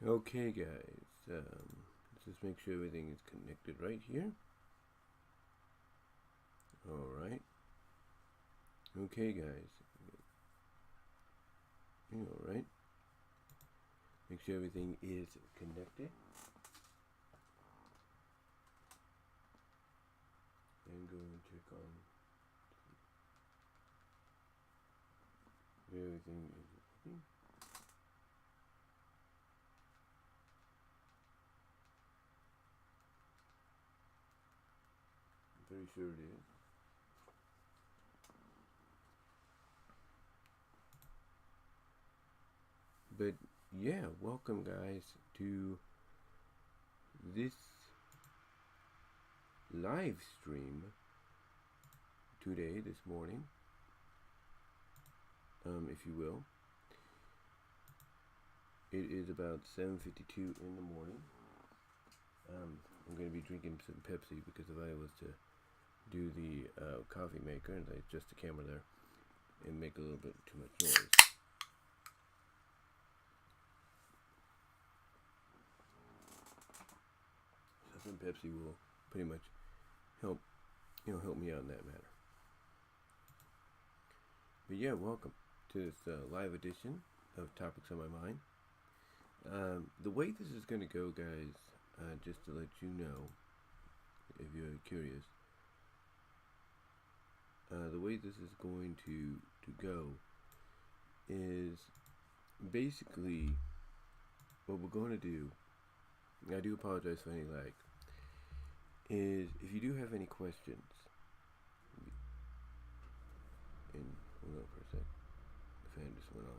Okay, guys, let's just make sure everything is connected right here. Alright. Okay, guys. Alright. Make sure everything is connected. And go and check on everything is working. I'm pretty sure it is. But yeah, welcome guys to this live stream today, this morning, if you will. It is about 7:52 in the morning. I'm going to be drinking some Pepsi because if I was to do the coffee maker and I adjust the camera there and make a little bit too much noise. So some Pepsi will pretty much help me out in that matter. But yeah, welcome to this live edition of Topics on My Mind. The way this is going to go, guys, just to let you know, if you're curious, the way this is going to go is basically what we're going to do. I do apologize for any lag. Is if you do have any questions, and hold on for a sec, the fan just went on.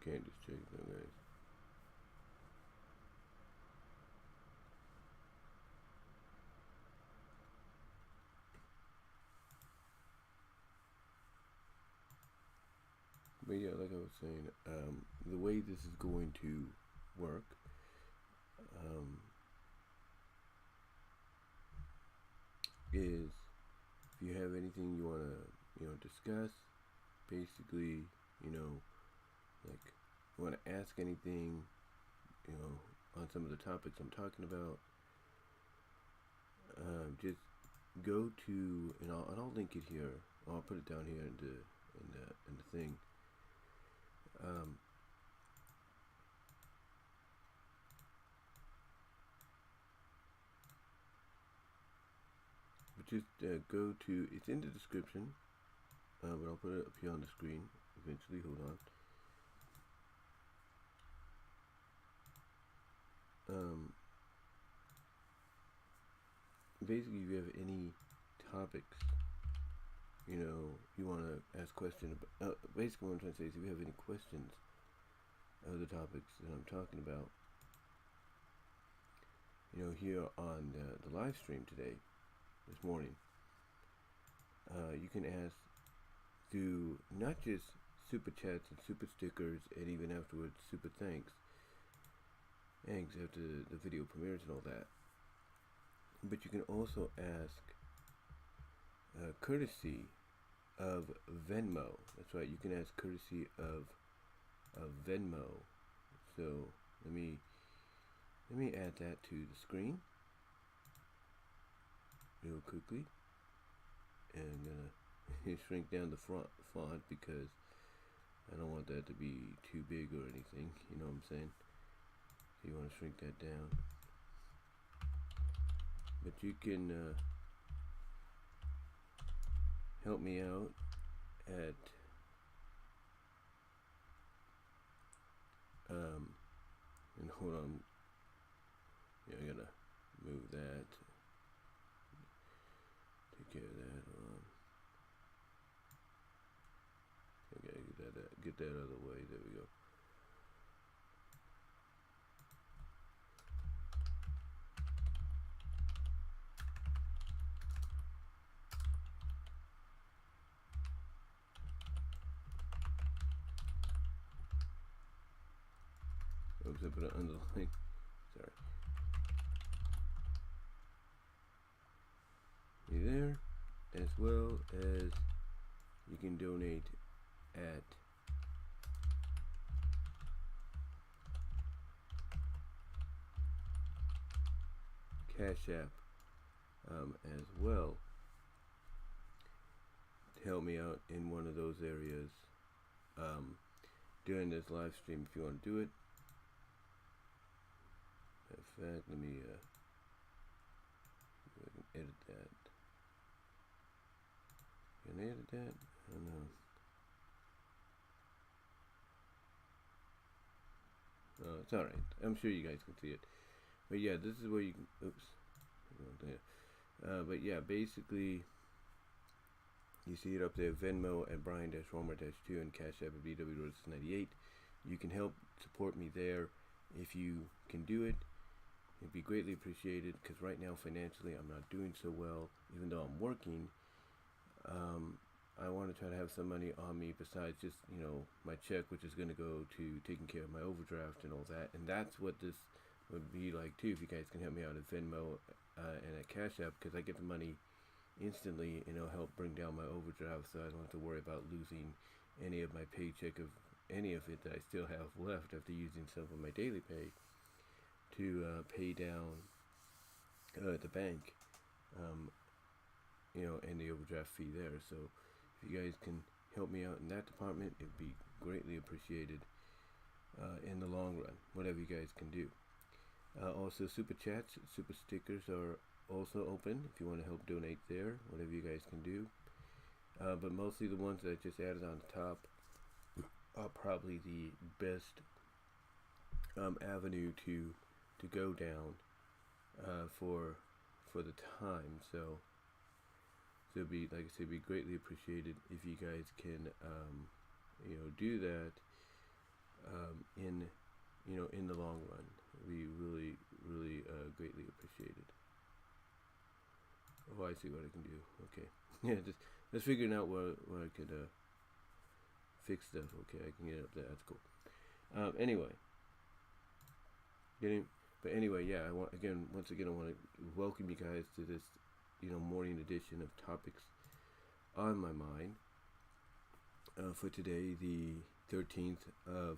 Can't just check though, guys. But yeah, like I was saying, the way this is going to work, is if you have anything you want to, discuss, basically, like you want to ask anything, on some of the topics I'm talking about, just go to, and I'll link it here. I'll put it down here in the thing. But just go to, it's in the description, but I'll put it up here on the screen eventually. Hold on. Basically, if you have any topics, you want to ask questions about, basically what I'm trying to say is if you have any questions of the topics that I'm talking about, here on the live stream today, this morning, you can ask through not just super chats and super stickers and even afterwards super thanks after the video premieres and all that, but you can also ask courtesy of VENMO. That's right, you can ask courtesy of VENMO. So let me add that to the screen real quickly, and I'm gonna shrink down the font because I don't want that to be too big or anything, you know what I'm saying? So you want to shrink that down, but you can help me out at and hold on, I gotta move that, take care of that. get that out of the way. There we go. Oops, I put it underline. Sorry. There, as well as you can donate at Cash App as well to help me out in one of those areas during this live stream if you want to do it. In fact, let me see if I can edit that. Can I edit that? I don't know. It's alright. I'm sure you guys can see it. But yeah, this is where you can, oops. But yeah, basically, you see it up there, Venmo at Brian-Romer-2 and Cash App at BW98. You can help support me there if you can do it. It'd be greatly appreciated, because right now financially I'm not doing so well, even though I'm working. I want to try to have some money on me besides just, you know, my check, which is going to go to taking care of my overdraft and all that. And that's what this would be like too, if you guys can help me out at Venmo and at Cash App, because I get the money instantly and it'll help bring down my overdraft, so I don't have to worry about losing any of my paycheck, of any of it that I still have left after using some of my daily pay to pay down the bank, you know, and the overdraft fee there. So if you guys can help me out in that department, it'd be greatly appreciated in the long run, whatever you guys can do. Also, super chats, super stickers are also open if you want to help donate there, whatever you guys can do. But mostly the ones that I just added on the top are probably the best avenue to go down for the time. So it'd be, like I said, be greatly appreciated if you guys can you know, do that in, you know, in the long run. It'd be really greatly appreciated. Oh, I see what I can do. Okay. Yeah, just figuring out where I could fix stuff. Okay, I can get it up there. That's cool. Anyway, but anyway, yeah. Once again, I want to welcome you guys to this, you know, morning edition of topics on my mind for today, the 13th of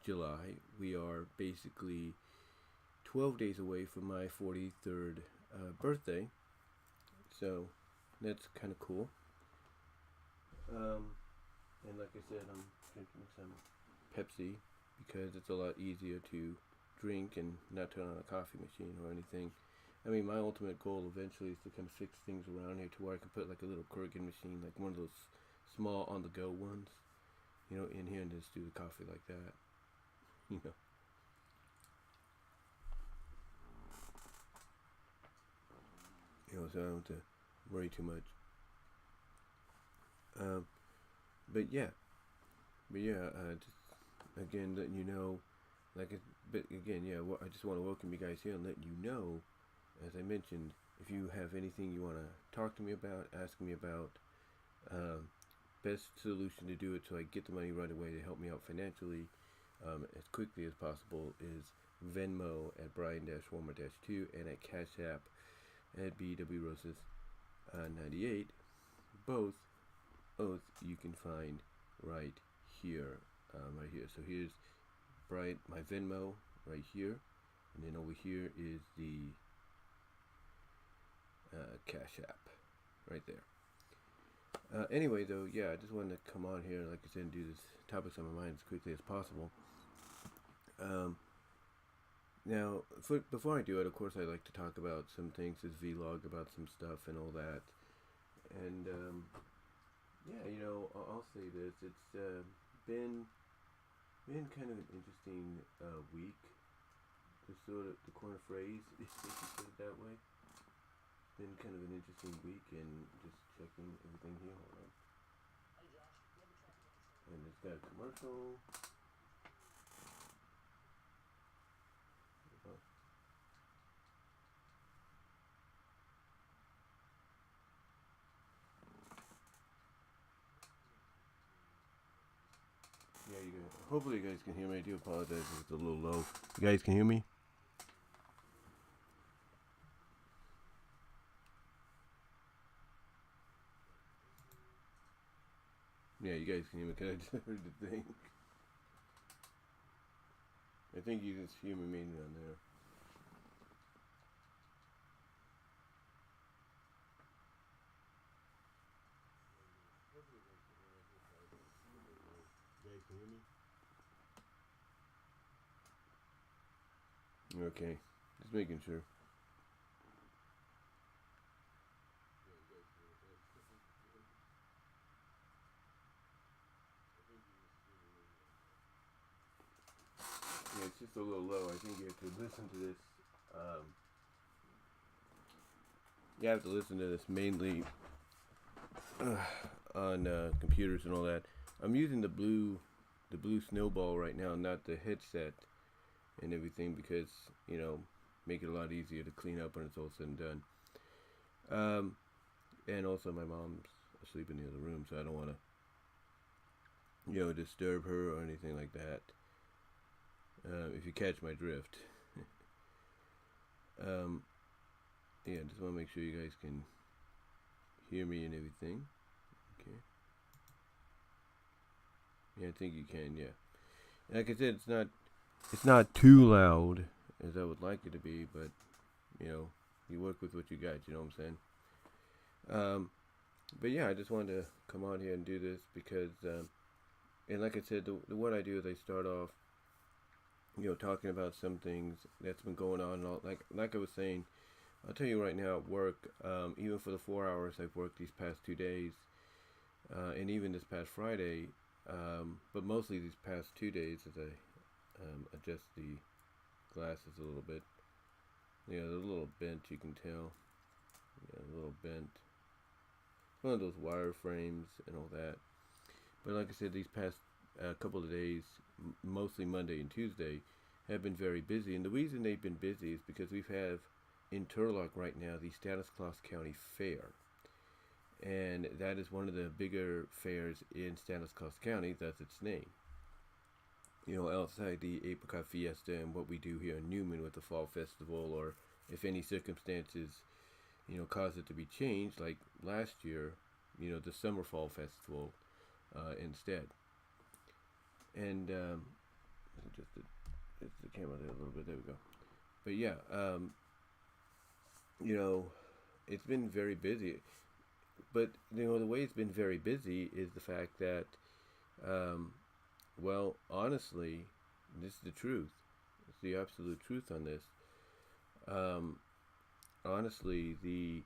July. We are basically 12 days away from my 43rd birthday, so that's kind of cool. And like I said, I'm drinking some Pepsi because it's a lot easier to drink and not turn on a coffee machine or anything. I mean, my ultimate goal eventually is to kind of fix things around here to where I can put like a little Keurig machine, like one of those small on-the-go ones, you know, in here, and just do the coffee like that, you know. You know, so I don't have to worry too much. But yeah, just again letting you know, but again, yeah, I just want to welcome you guys here and let you know, as I mentioned, if you have anything you want to talk to me about, ask me about, best solution to do it so I get the money right away to help me out financially as quickly as possible is Venmo at Brian-Romer-2 and at Cash App at BWRoses98. Both you can find right here. So here's my Venmo right here, and then over here is the Cash App right there. Anyway, though, yeah, I just wanted to come on here, like I said, and do this topics on my mind as quickly as possible. Now, before I do it, of course, I like to talk about some things, this vlog about some stuff and all that. And yeah, you know, I'll say this: it's been kind of an interesting week. To sort of the corner phrase, if you put it that way. Been kind of an interesting week, and just checking everything here. Hold on. And Just got a commercial. Yeah, you guys. Hopefully, you guys can hear me. I do apologize if it's a little low. You guys can hear me? Yeah, you guys can hear me. Cause I just heard the thing. I think you just hear me mainly on there. You guys can hear me? Okay, just making sure. Yeah, it's just a little low. I think you have to listen to this. You have to listen to this mainly on computers and all that. I'm using the blue snowball right now, not the headset and everything, because make it a lot easier to clean up when it's all said and done. And also my mom's asleep in the other room, so I don't want to disturb her or anything like that. If you catch my drift. Yeah, just want to make sure you guys can hear me and everything. Okay. Yeah, I think you can. Yeah. Like I said, it's not too loud as I would like it to be, but you work with what you got. You know what I'm saying? But yeah, I just wanted to come on here and do this because, and like I said, what I do is I start off, talking about some things that's been going on. And all, like I was saying, I'll tell you right now at work, even for the 4 hours I've worked these past 2 days, and even this past Friday, but mostly these past 2 days as I adjust the glasses a little bit. Yeah, they're a little bent, you can tell. Yeah, a little bent. One of those wire frames and all that. But like I said, these past couple of days, mostly Monday and Tuesday, have been very busy. And the reason they've been busy is because we have in Turlock right now the Stanislaus County Fair. And that is one of the bigger fairs in Stanislaus County. That's its name. Outside the Apricot Fiesta and what we do here in Newman with the Fall Festival, or if any circumstances, cause it to be changed, like last year, the Summer Fall Festival instead. And just the camera there a little bit. There we go. But yeah, it's been very busy. But the way it's been very busy is the fact that, well, honestly, this is the truth. It's the absolute truth on this. Honestly, the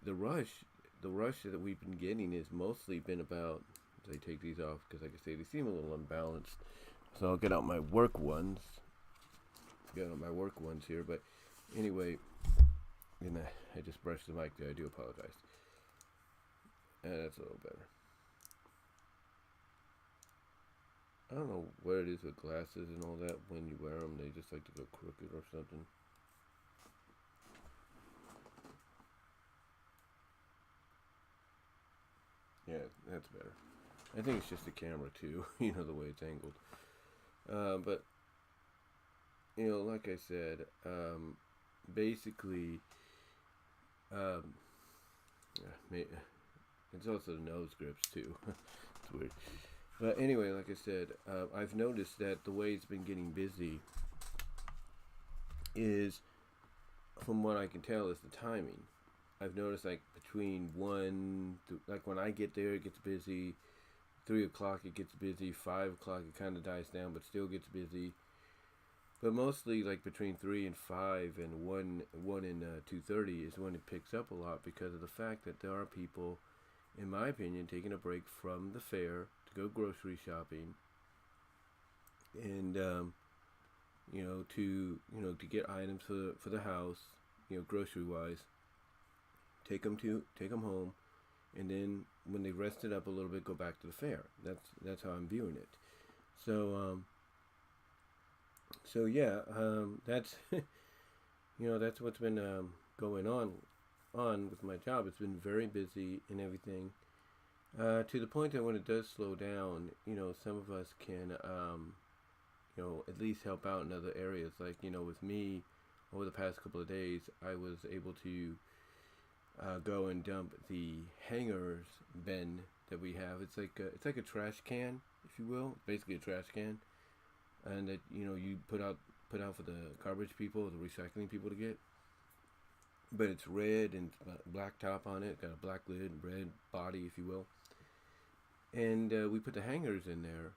rush that we've been getting has mostly been about. As I take these off, because like I say, they seem a little unbalanced. So I'll get out my work ones. Here, but anyway, I just brushed the mic there. I do apologize. That's a little better. I don't know what it is with glasses and all that. When you wear them, they just like to go crooked or something. Yeah, that's better. I think it's just the camera too, the way it's angled. But, like I said, basically, it's also the nose grips too. It's weird. But anyway, like I said, I've noticed that the way it's been getting busy is, from what I can tell, is the timing. I've noticed between 1 to, when I get there, it gets busy. 3 o'clock it gets busy. 5 o'clock it kind of dies down, but still gets busy. But mostly between 3 and 5 and 1 and 2:30 is when it picks up a lot, because of the fact that there are people, in my opinion, taking a break from the fair to go grocery shopping, and to get items for the house, grocery wise. Take them home, and then when they rested up a little bit, go back to the fair. That's how I'm viewing it. So yeah, that's that's what's been going on with my job. It's been very busy and everything, to the point that when it does slow down, some of us can at least help out in other areas. Like, with me, over the past couple of days, I was able to go and dump the hangers bin that we have. It's like a trash can, if you will. It's basically a trash can, and that you put out for the garbage people, the recycling people to get. But it's red and black top on it, got a black lid, red body, if you will. And we put the hangers in there,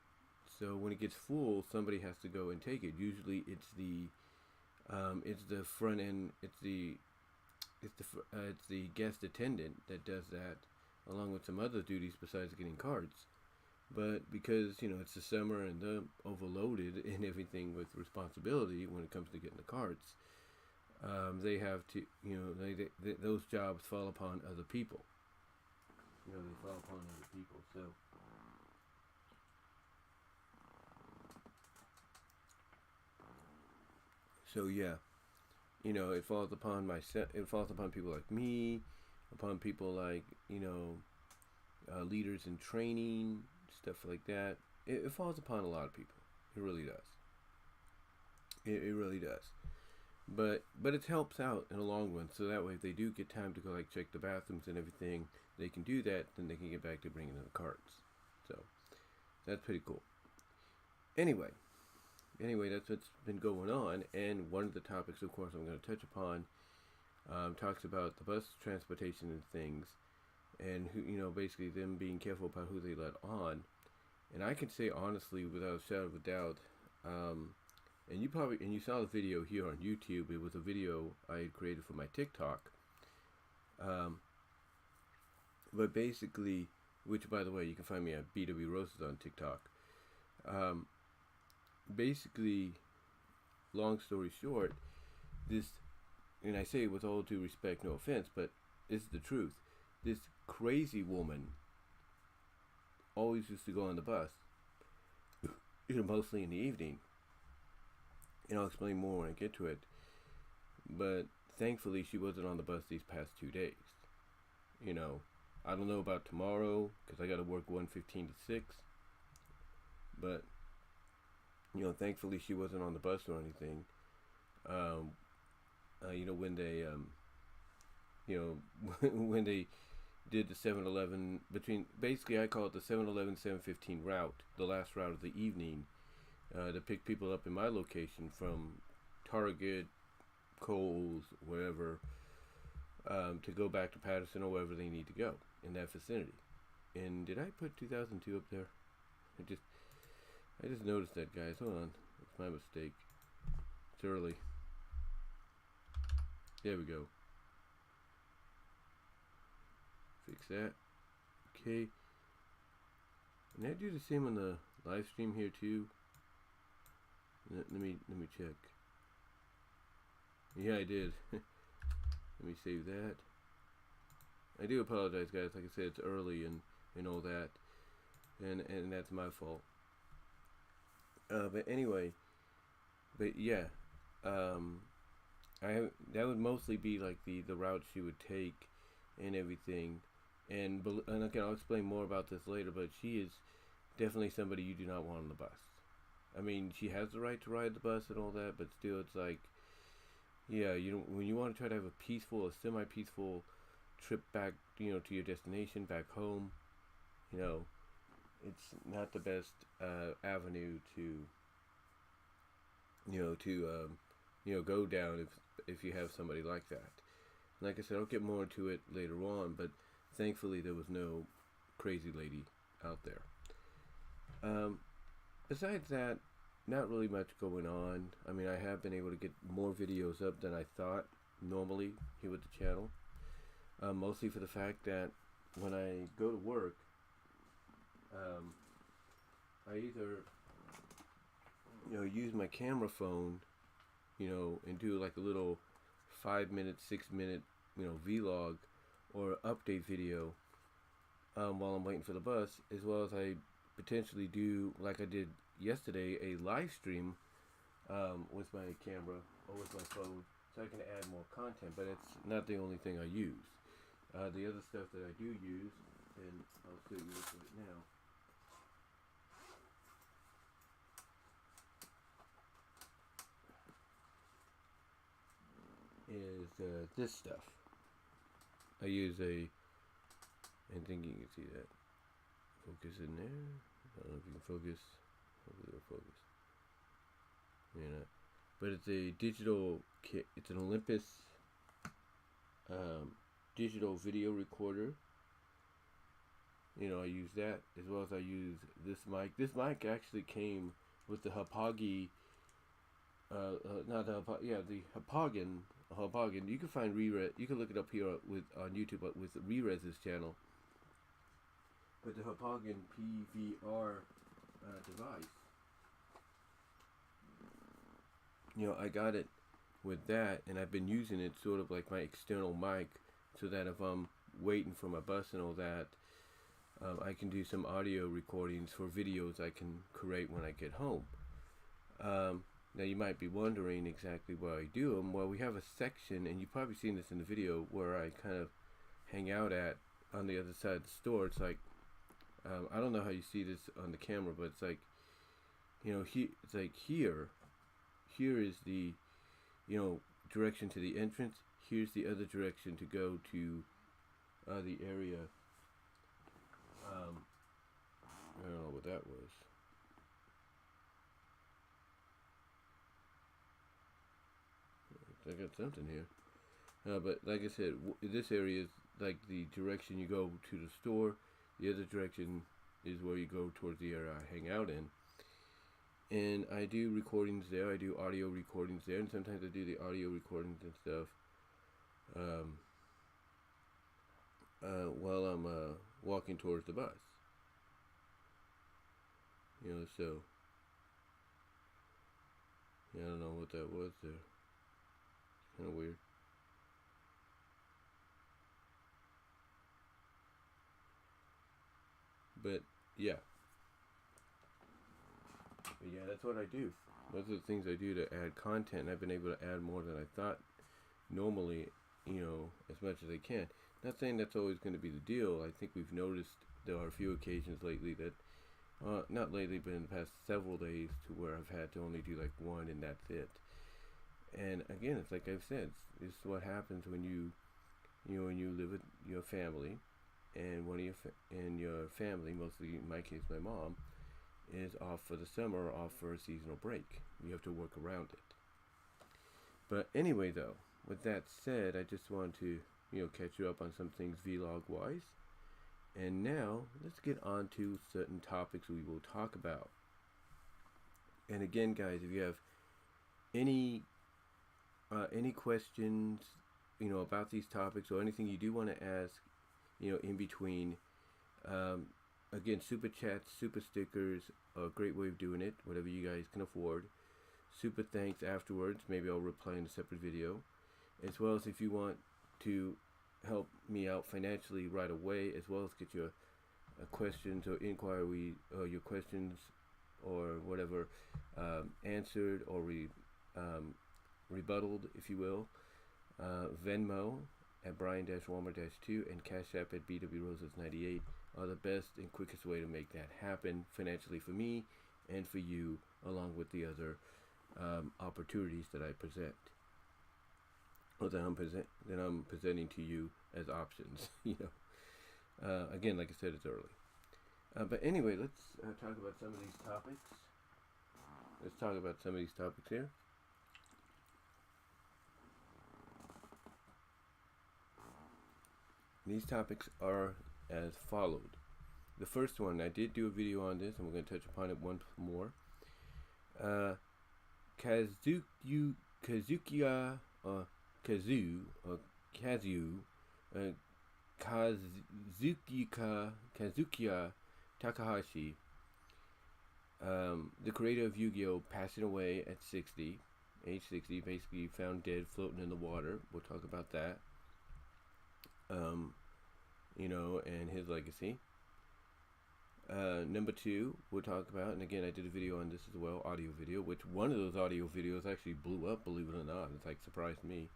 so when it gets full, somebody has to go and take it. Usually, it's the front end, it's the guest attendant that does that, along with some other duties besides getting cards. But because it's the summer and they're overloaded and everything with responsibility when it comes to getting the cards, they have to those jobs fall upon other people. They fall upon other people. So yeah, it falls upon it falls upon people like me, upon people like leaders in training, stuff like that. It falls upon a lot of people. It really does. It really does. But it helps out in the long run. So that way, if they do get time to go check the bathrooms and everything, they can do that. Then they can get back to bringing in the carts. So that's pretty cool. Anyway, that's what's been going on. And one of the topics, of course, I'm going to touch upon talks about the bus transportation and things, and who basically them being careful about who they let on. And I can say honestly, without a shadow of a doubt, and you saw the video here on YouTube. It was a video I had created for my TikTok. But basically, which by the way, you can find me at BW Roses on TikTok. Basically, long story short, this, and I say it with all due respect, no offense, but this is the truth. This crazy woman always used to go on the bus, mostly in the evening. And I'll explain more when I get to it. But thankfully, she wasn't on the bus these past 2 days. I don't know about tomorrow, because I got to work 1:15 to 6. But, thankfully she wasn't on the bus or anything. When they, when they did the 7-Eleven, basically I call it the 7-Eleven 7:15 route, the last route of the evening, to pick people up in my location from Target, Kohl's, wherever, to go back to Patterson or wherever they need to go in that vicinity. And did I put 2002 up there? I just noticed that, guys. Hold on. It's my mistake. It's early. There we go. Fix that. Okay. And I do the same on the live stream here too. Let me check. Yeah, I did. Let me save that. I do apologize, guys. Like I said, it's early and all that, and that's my fault. But anyway, yeah, that would mostly be like the route she would take and everything, and again, I'll explain more about this later. But she is definitely somebody you do not want on the bus. I mean, she has the right to ride the bus and all that, but still, it's like, yeah, when you want to try to have a peaceful, a semi-peaceful trip back, to your destination, back home, it's not the best avenue to go down if you have somebody like that. Like I said, I'll get more into it later on, but thankfully there was no crazy lady out there. Besides that, not really much going on. I mean, I have been able to get more videos up than I thought normally here with the channel. Mostly for the fact that when I go to work, I either use my camera phone, and do like a little 5-minute, 6-minute, vlog or update video while I'm waiting for the bus, as well as I potentially do, like I did yesterday, a live stream with my camera or with my phone, so I can add more content. But it's not the only thing I use. The other stuff that I do use, and I'll show you this of it now, is this stuff. I use I think you can see that. Focus in there. I don't know if you can focus. Hopefully it'll focus. Yeah. But it's a digital kit. It's an Olympus digital video recorder. You know, I use that as well as I use this mic. This mic actually came with the Hapagi. Not the Hapagi. Yeah, the Hapagan. You can find Re-Res. You can look it up here on YouTube, but with Re-Res's channel. But the Hapagan PVR device. You know, I got it with that, and I've been using it sort of like my external mic, so that if I'm waiting for my bus and all that, I can do some audio recordings for videos I can create when I get home. Now you might be wondering exactly where I do them. Well, we have a section, and you've probably seen this in the video, where I kind of hang out at on the other side of the store. It's like, I don't know how you see this on the camera, but it's like, you know, it's like here is the, you know, direction to the entrance. Here's the other direction to go to the area. I don't know what that was. I got something here. But like I said, this area is like the direction you go to the store. The other direction is where you go towards the area I hang out in. And I do recordings there. I do audio recordings there. And sometimes I do the audio recordings and stuff while I'm walking towards the bus. You know, so yeah, I don't know what that was there. It's kind of weird. But yeah. But yeah, that's what I do. Those are the things I do to add content. I've been able to add more than I thought normally, you know, as much as I can. Not saying that's always going to be the deal. I think we've noticed there are a few occasions lately that, not lately, but in the past several days, to where I've had to only do like one and that's it. And again, it's like I've said, it's what happens when you live with your family, and one of your family, mostly in my case my mom, is off for the summer or off for a seasonal break. You have to work around it. But anyway, though, with that said, I just want to, you know, catch you up on some things vlog wise. And now let's get on to certain topics we will talk about. And again, guys, if you have any questions, you know, about these topics, or anything you do want to ask, you know, in between, again, super chats, super stickers, a great way of doing it, whatever you guys can afford. Super thanks afterwards, maybe I'll reply in a separate video. As well as if you want to help me out financially right away, as well as get your questions or inquiry, or your questions or whatever answered or rebutted, if you will. Venmo at Brian-Walmer-2 and Cash App at BWRoses98 are the best and quickest way to make that happen financially for me and for you, along with the other opportunities that I present, or that I'm presenting to you as options. You know, again, like I said, it's early. But anyway, let's talk about some of these topics. Let's talk about some of these topics here. These topics are as followed. The first one, I did do a video on this, and we're going to touch upon it once more. Kazuki Takahashi, the creator of Yu-Gi-Oh, passing away at age 60, basically found dead floating in the water. We'll talk about that. and his legacy. Number 2, we'll talk about, and again, I did a video on this as well, audio video, which one of those audio videos actually blew up, believe it or not. It's like surprised me.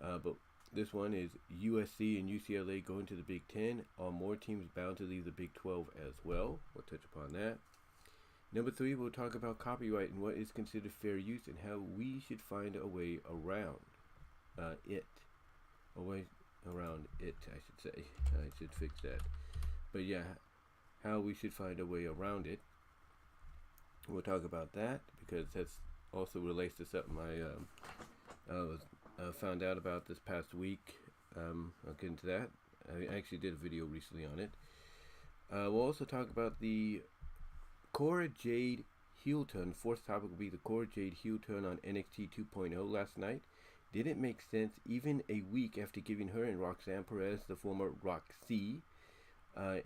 But this one is USC and UCLA going to the Big Ten. Are more teams bound to leave the Big 12 as well? We'll touch upon that. Number 3, we'll talk about copyright and what is considered fair use and how we should find a way around it. A way around it, I should say. I should fix that. But yeah, how we should find a way around it. We'll talk about that because that's also relates to something I found out about this past week. I'll get into that. I actually did a video recently on it. We'll also talk about the Cora Jade heel turn. Fourth topic will be the Cora Jade heel turn on NXT 2.0 last night. Didn't make sense even a week after giving her and Roxanne Perez, the former ROK-C,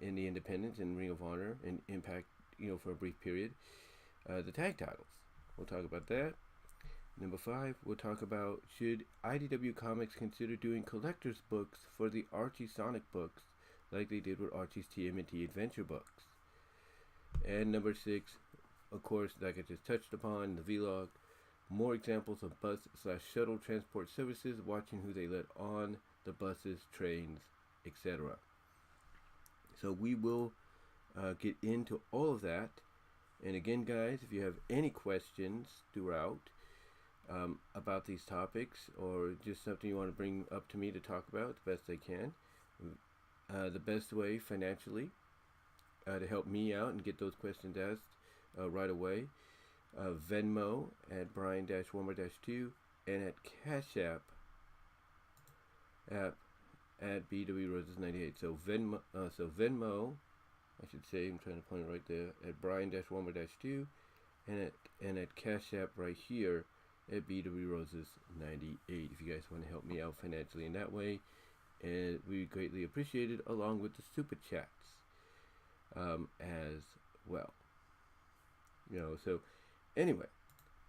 in the Independence and Ring of Honor and Impact, for a brief period, the tag titles. We'll talk about that. Number 5, we'll talk about should IDW Comics consider doing collector's books for the Archie Sonic books like they did with Archie's TMNT Adventure books. And number 6, of course, like I just touched upon, the vlog, more examples of bus/shuttle transport services, watching who they let on the buses, trains, etc. So we will get into all of that. And again, guys, if you have any questions throughout about these topics or just something you want to bring up to me to talk about the best I can, the best way financially to help me out and get those questions asked right away, Venmo at Brian-Warmer-2 and at Cash App at BWRoses98. So Venmo, I should say, I'm trying to point it right there, at Brian-Warmer-2 and at Cash App right here at BWRoses98. If you guys want to help me out financially in that way, and we greatly appreciate it, along with the super chats as well. So anyway,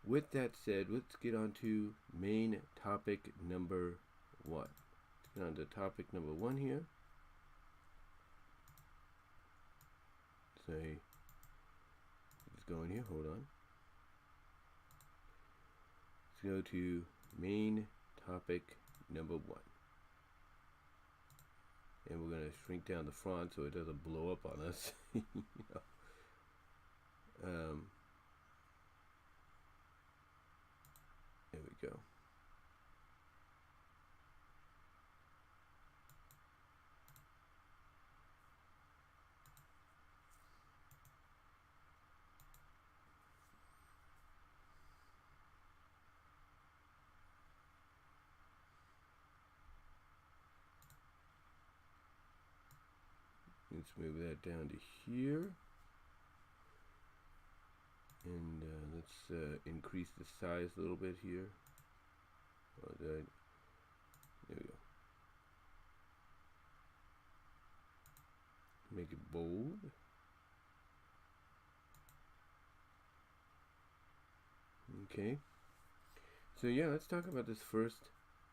with that said, let's get on to main topic number 1. Let's get on to topic number 1 here. Say, let's go in here, hold on. Let's go to main topic number 1. And we're going to shrink down the font so it doesn't blow up on us. There we go. Let's move that down to here. And let's increase the size a little bit here. There we go. Make it bold. Okay. So yeah, let's talk about this first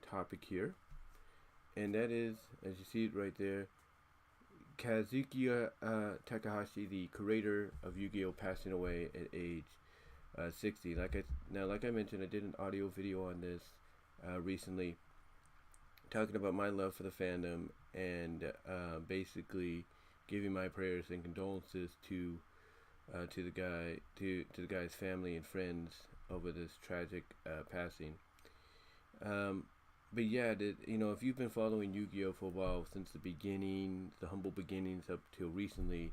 topic here. And that is, as you see it right there, Kazuki Takahashi, the creator of Yu-Gi-Oh, passing away at age 60. Like I mentioned, I did an audio video on this recently, talking about my love for the fandom and basically giving my prayers and condolences to the guy's family and friends over this tragic passing. But yeah, if you've been following Yu-Gi-Oh for a while, since the beginning, the humble beginnings up till recently,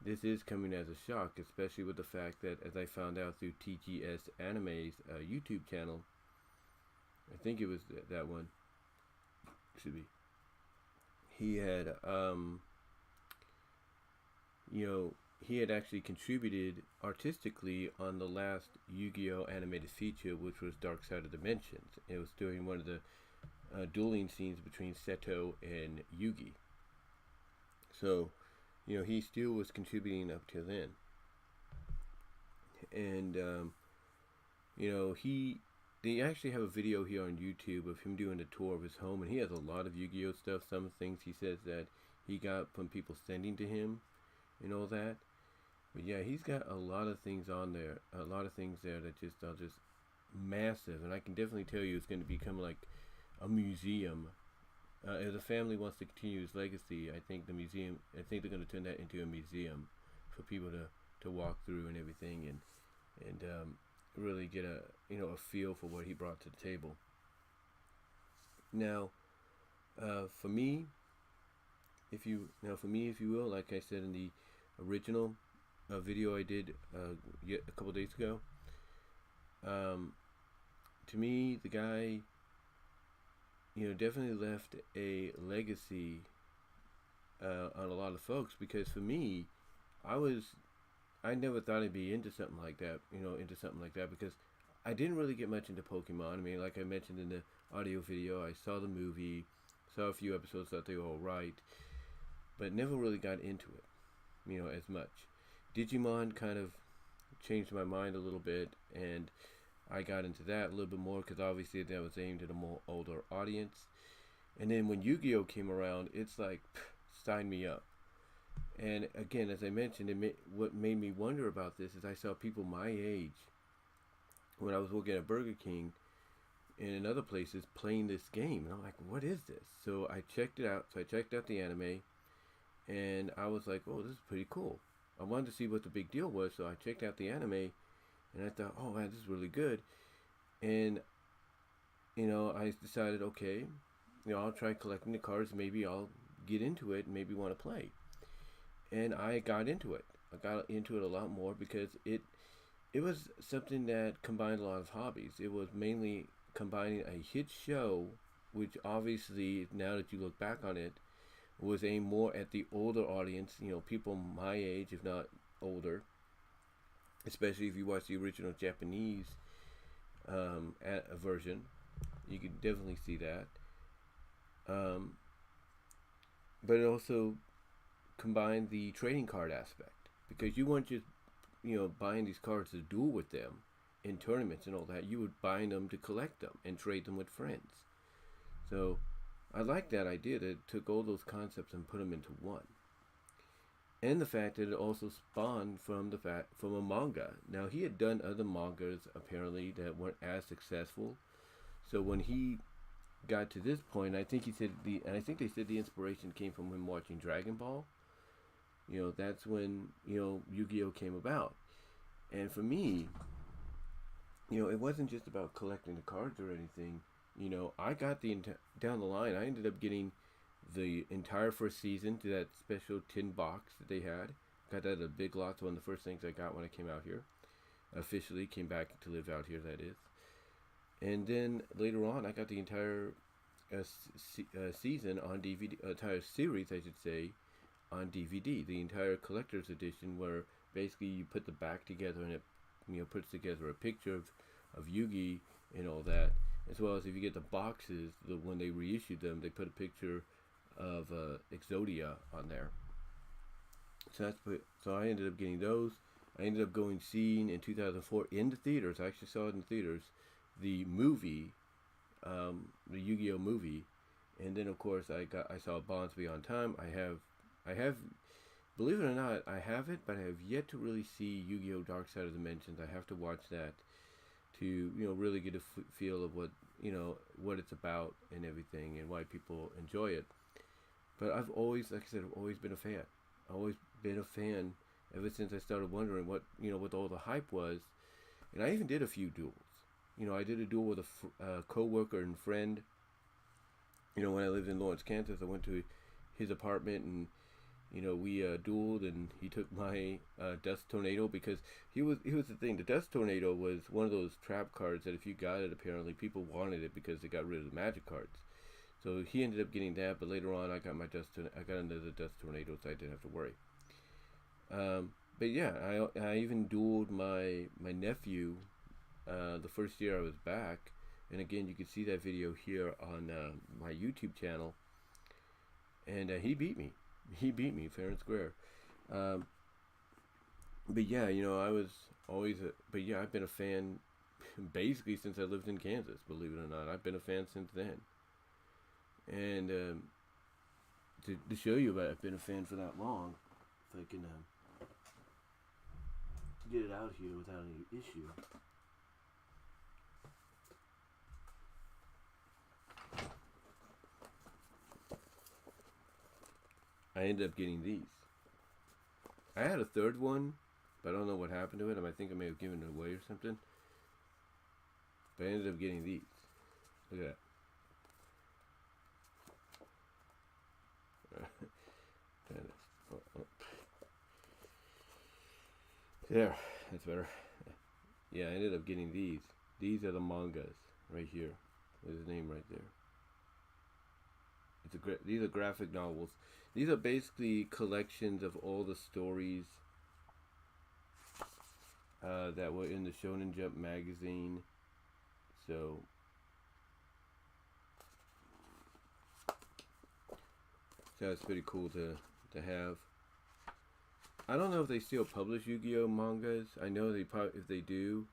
this is coming as a shock, especially with the fact that, as I found out through TGS Anime's YouTube channel, I think it was that one, should be, he had, he had actually contributed artistically on the last Yu-Gi-Oh animated feature, which was Dark Side of Dimensions. It was during one of the dueling scenes between Seto and Yugi. So, he still was contributing up till then. And, they actually have a video here on YouTube of him doing a tour of his home, and he has a lot of Yu-Gi-Oh stuff. Some things he says that he got from people sending to him and all that. But yeah, he's got a lot of things on there, a lot of things there that just are just massive, and I can definitely tell you it's going to become like a museum. If the family wants to continue his legacy, I think they're going to turn that into a museum for people to walk through and everything, and really get a feel for what he brought to the table. Now, for me, if you will, like I said in the original video I did a couple days ago, to me, the guy, definitely left a legacy on a lot of folks, because for me, I never thought I'd be into something like that, because I didn't really get much into Pokemon. I mean, like I mentioned in the audio video, I saw the movie, saw a few episodes, thought they were alright, but never really got into it, as much. Digimon kind of changed my mind a little bit, and I got into that a little bit more, because obviously that was aimed at a more older audience. And then when Yu-Gi-Oh came around, it's like, sign me up. And again, as I mentioned, what made me wonder about this is I saw people my age, when I was working at Burger King and in other places, playing this game. And I'm like, what is this? So I checked it out. So I checked out the anime, and I was like, oh, this is pretty cool. I wanted to see what the big deal was, so I checked out the anime, and I thought, oh man, this is really good. And, I decided, okay, I'll try collecting the cards. Maybe I'll get into it and maybe want to play. And I got into it. I got into it a lot more, because it was something that combined a lot of hobbies. It was mainly combining a hit show, which obviously, now that you look back on it, was aimed more at the older audience, people my age, if not older, especially if you watch the original Japanese version. You can definitely see that. But it also combined the trading card aspect, because you weren't just buying these cards to duel with them in tournaments and all that. You would buy them to collect them and trade them with friends. So I like that idea that it took all those concepts and put them into one. And the fact that it also spawned from a manga. Now, he had done other mangas apparently that weren't as successful. So when he got to this point, I think they said the inspiration came from him watching Dragon Ball. That's when Yu-Gi-Oh came about. And for me, it wasn't just about collecting the cards or anything. I got down the line, I ended up getting the entire first season to that special tin box that they had. Got that at Big Lots, one of the first things I got when I came out here. Officially came back to live out here, that is. And then later on, I got the entire season on DVD, entire series, I should say, on DVD. The entire collector's edition, where basically you put the back together and it puts together a picture of Yugi and all that. As well as if you get the boxes, when they reissued them, they put a picture of Exodia on there. So I ended up getting those. I ended up seeing in 2004 in the theaters. I actually saw it in the theaters, the movie, the Yu-Gi-Oh movie, and then of course I saw Bonds Beyond Time. I have, believe it or not, I have it, but I have yet to really see Yu-Gi-Oh Dark Side of the Dimensions. I have to watch that to really get a feel of what it's about and everything, and why people enjoy it. But I've always, like I said, I've always been a fan. I've always been a fan ever since I started wondering what all the hype was. And I even did a few duels. I did a duel with a co-worker and friend. When I lived in Lawrence, Kansas, I went to his apartment, and we dueled, and he took my Dust Tornado, because he was the thing. The Dust Tornado was one of those trap cards that if you got it, apparently people wanted it because they got rid of the magic cards. So he ended up getting that, but later on I got another Dust Tornado, so I didn't have to worry. But yeah, I even dueled my nephew the first year I was back, and again you can see that video here on my YouTube channel, and he beat me. He beat me fair and square. But yeah, I was always I've been a fan basically since I lived in Kansas, believe it or not. I've been a fan since then. And to show you that I've been a fan for that long. If I can get it out here without any issue. I ended up getting these. I had a third one, but I don't know what happened to it. I think I may have given it away or something. But I ended up getting these. Look at that. There, that's better. Yeah, I ended up getting these. These are the mangas right here. There's his name right there. These are graphic novels. These are basically collections of all the stories that were in the Shonen Jump magazine. So it's pretty cool to have. I don't know if they still publish Yu-Gi-Oh mangas. I know if they do,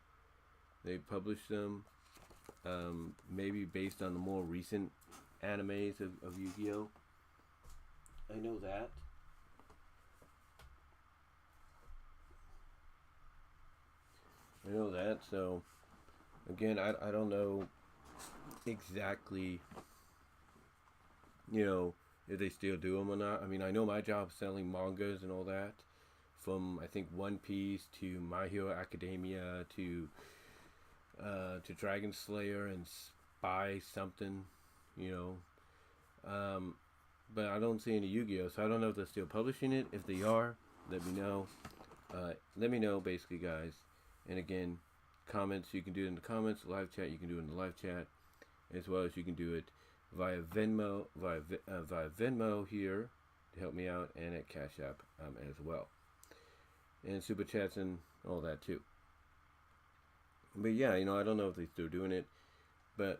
they publish them. Maybe based on the more recent animes of Yu-Gi-Oh. I know that. So again, I don't know exactly, if they still do them or not. I mean, I know my job is selling mangas and all that, from I think One Piece to My Hero Academia to Dragon Slayer and Spy something, but I don't see any Yu-Gi-Oh, so I don't know if they're still publishing it. If they are, let me know. Let me know, basically, guys. And again, comments, you can do it in the comments. Live chat, you can do it in the live chat, as well as you can do it via Venmo, via Venmo here to help me out, and at Cash App as well, and super chats and all that too. But yeah, I don't know if they're still doing it, but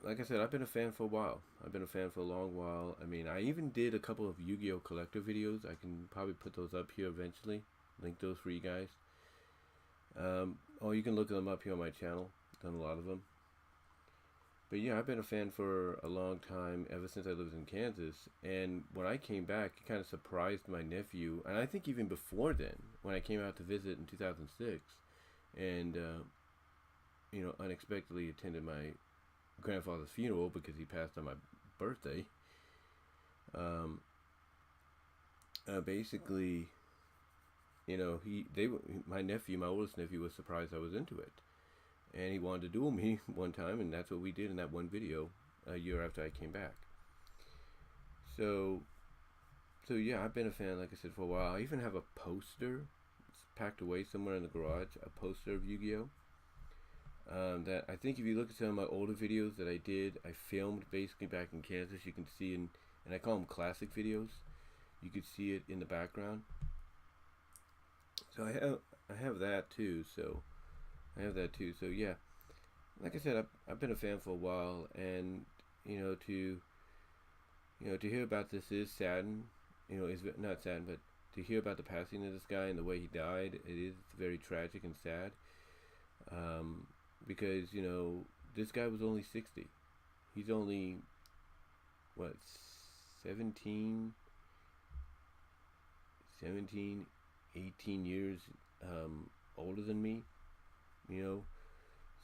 like I said, I've been a fan for a while. I've been a fan for a long while. I mean, I even did a couple of Yu-Gi-Oh collector videos. I can probably put those up here eventually. Link those for you guys. Or you can look them up here on my channel. Done a lot of them. But yeah, I've been a fan for a long time, ever since I lived in Kansas. And when I came back, it kind of surprised my nephew. And I think even before then, when I came out to visit in 2006. And, unexpectedly attended my grandfather's funeral because he passed on my birthday. Basically, my oldest nephew was surprised I was into it, and he wanted to duel me one time, and that's what we did in that one video a year after I came back. So yeah, I've been a fan, like I said, for a while. I even have a poster. It's packed away somewhere in the garage, a poster of Yu-Gi-Oh! That I think if you look at some of my older videos that I did, I filmed basically back in Kansas. You can see and I call them classic videos. You could see it in the background. So I have that too. So yeah, like I said, I've been a fan for a while, and to hear about this is saddened. Is not saddened, but to hear about the passing of this guy and the way he died, it is very tragic and sad. Because this guy was only 60. He's only 17, 18 years older than me,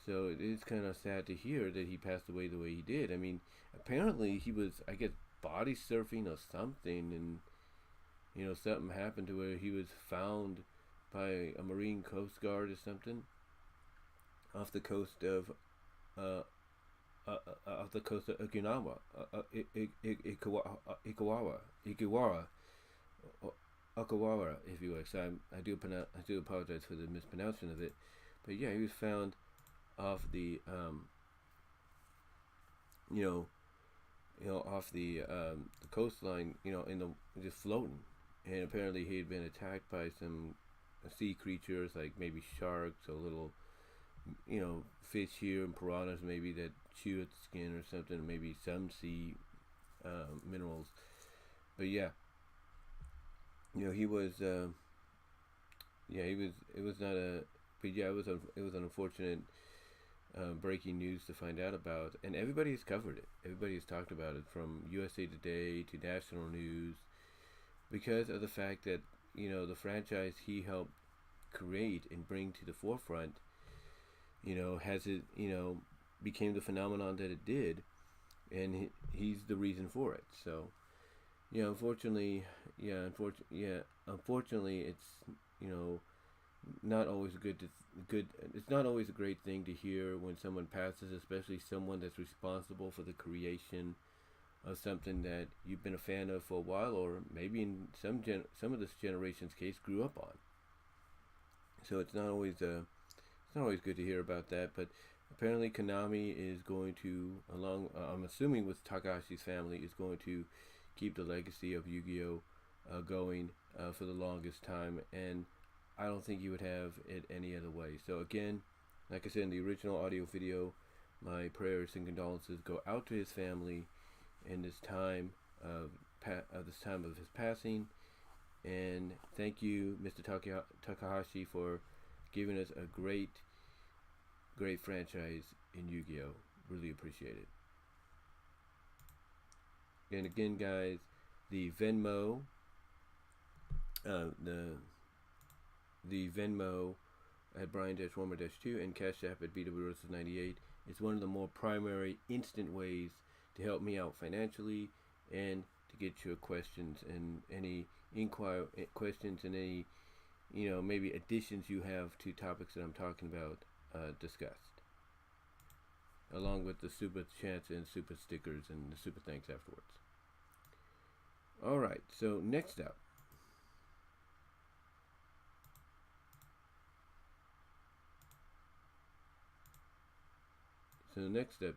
so it is kind of sad to hear that he passed away the way he did. I mean, apparently he was, I guess, body surfing or something, and something happened to where he was found by a Marine Coast Guard or something off the coast of Okinawa, Okinawa, if you will. So I do apologize for the mispronouncing of it, but yeah, he was found off the off the coastline, just floating, and apparently he had been attacked by some sea creatures, like maybe sharks or little fish here and piranhas maybe that chew at the skin or something, maybe some sea minerals. But yeah, he was it was not a, but yeah, it was an unfortunate breaking news to find out about, and everybody has covered it. Everybody has talked about it, from USA Today to national news, because of the fact that, you know, the franchise he helped create and bring to the forefront, you know, has it, you know, became the phenomenon that it did, and he's the reason for it. So, yeah, unfortunately, unfortunately, it's, you know, not always good. It's not always a great thing to hear when someone passes, especially someone that's responsible for the creation of something that you've been a fan of for a while, or maybe in some of this generation's case grew up on. So it's not always good to hear about that. But apparently Konami is going to, along I'm assuming with Takahashi's family, is going to keep the legacy of Yu-Gi-Oh going for the longest time, and I don't think you would have it any other way. So again, like I said in the original audio video, my prayers and condolences go out to his family in this time of his passing, and thank you, Mr. Takahashi, for giving us a great franchise in Yu-Gi-Oh. Really appreciate it. And again, guys, the VENMO, the VENMO at Brian-Warmer-2 and Cash App at BW98 is one of the more primary instant ways to help me out financially and to get your questions and any questions and any, you know, maybe additions you have to topics that I'm talking about discussed, along with the super chats and super stickers and the super thanks afterwards. Alright, so next up,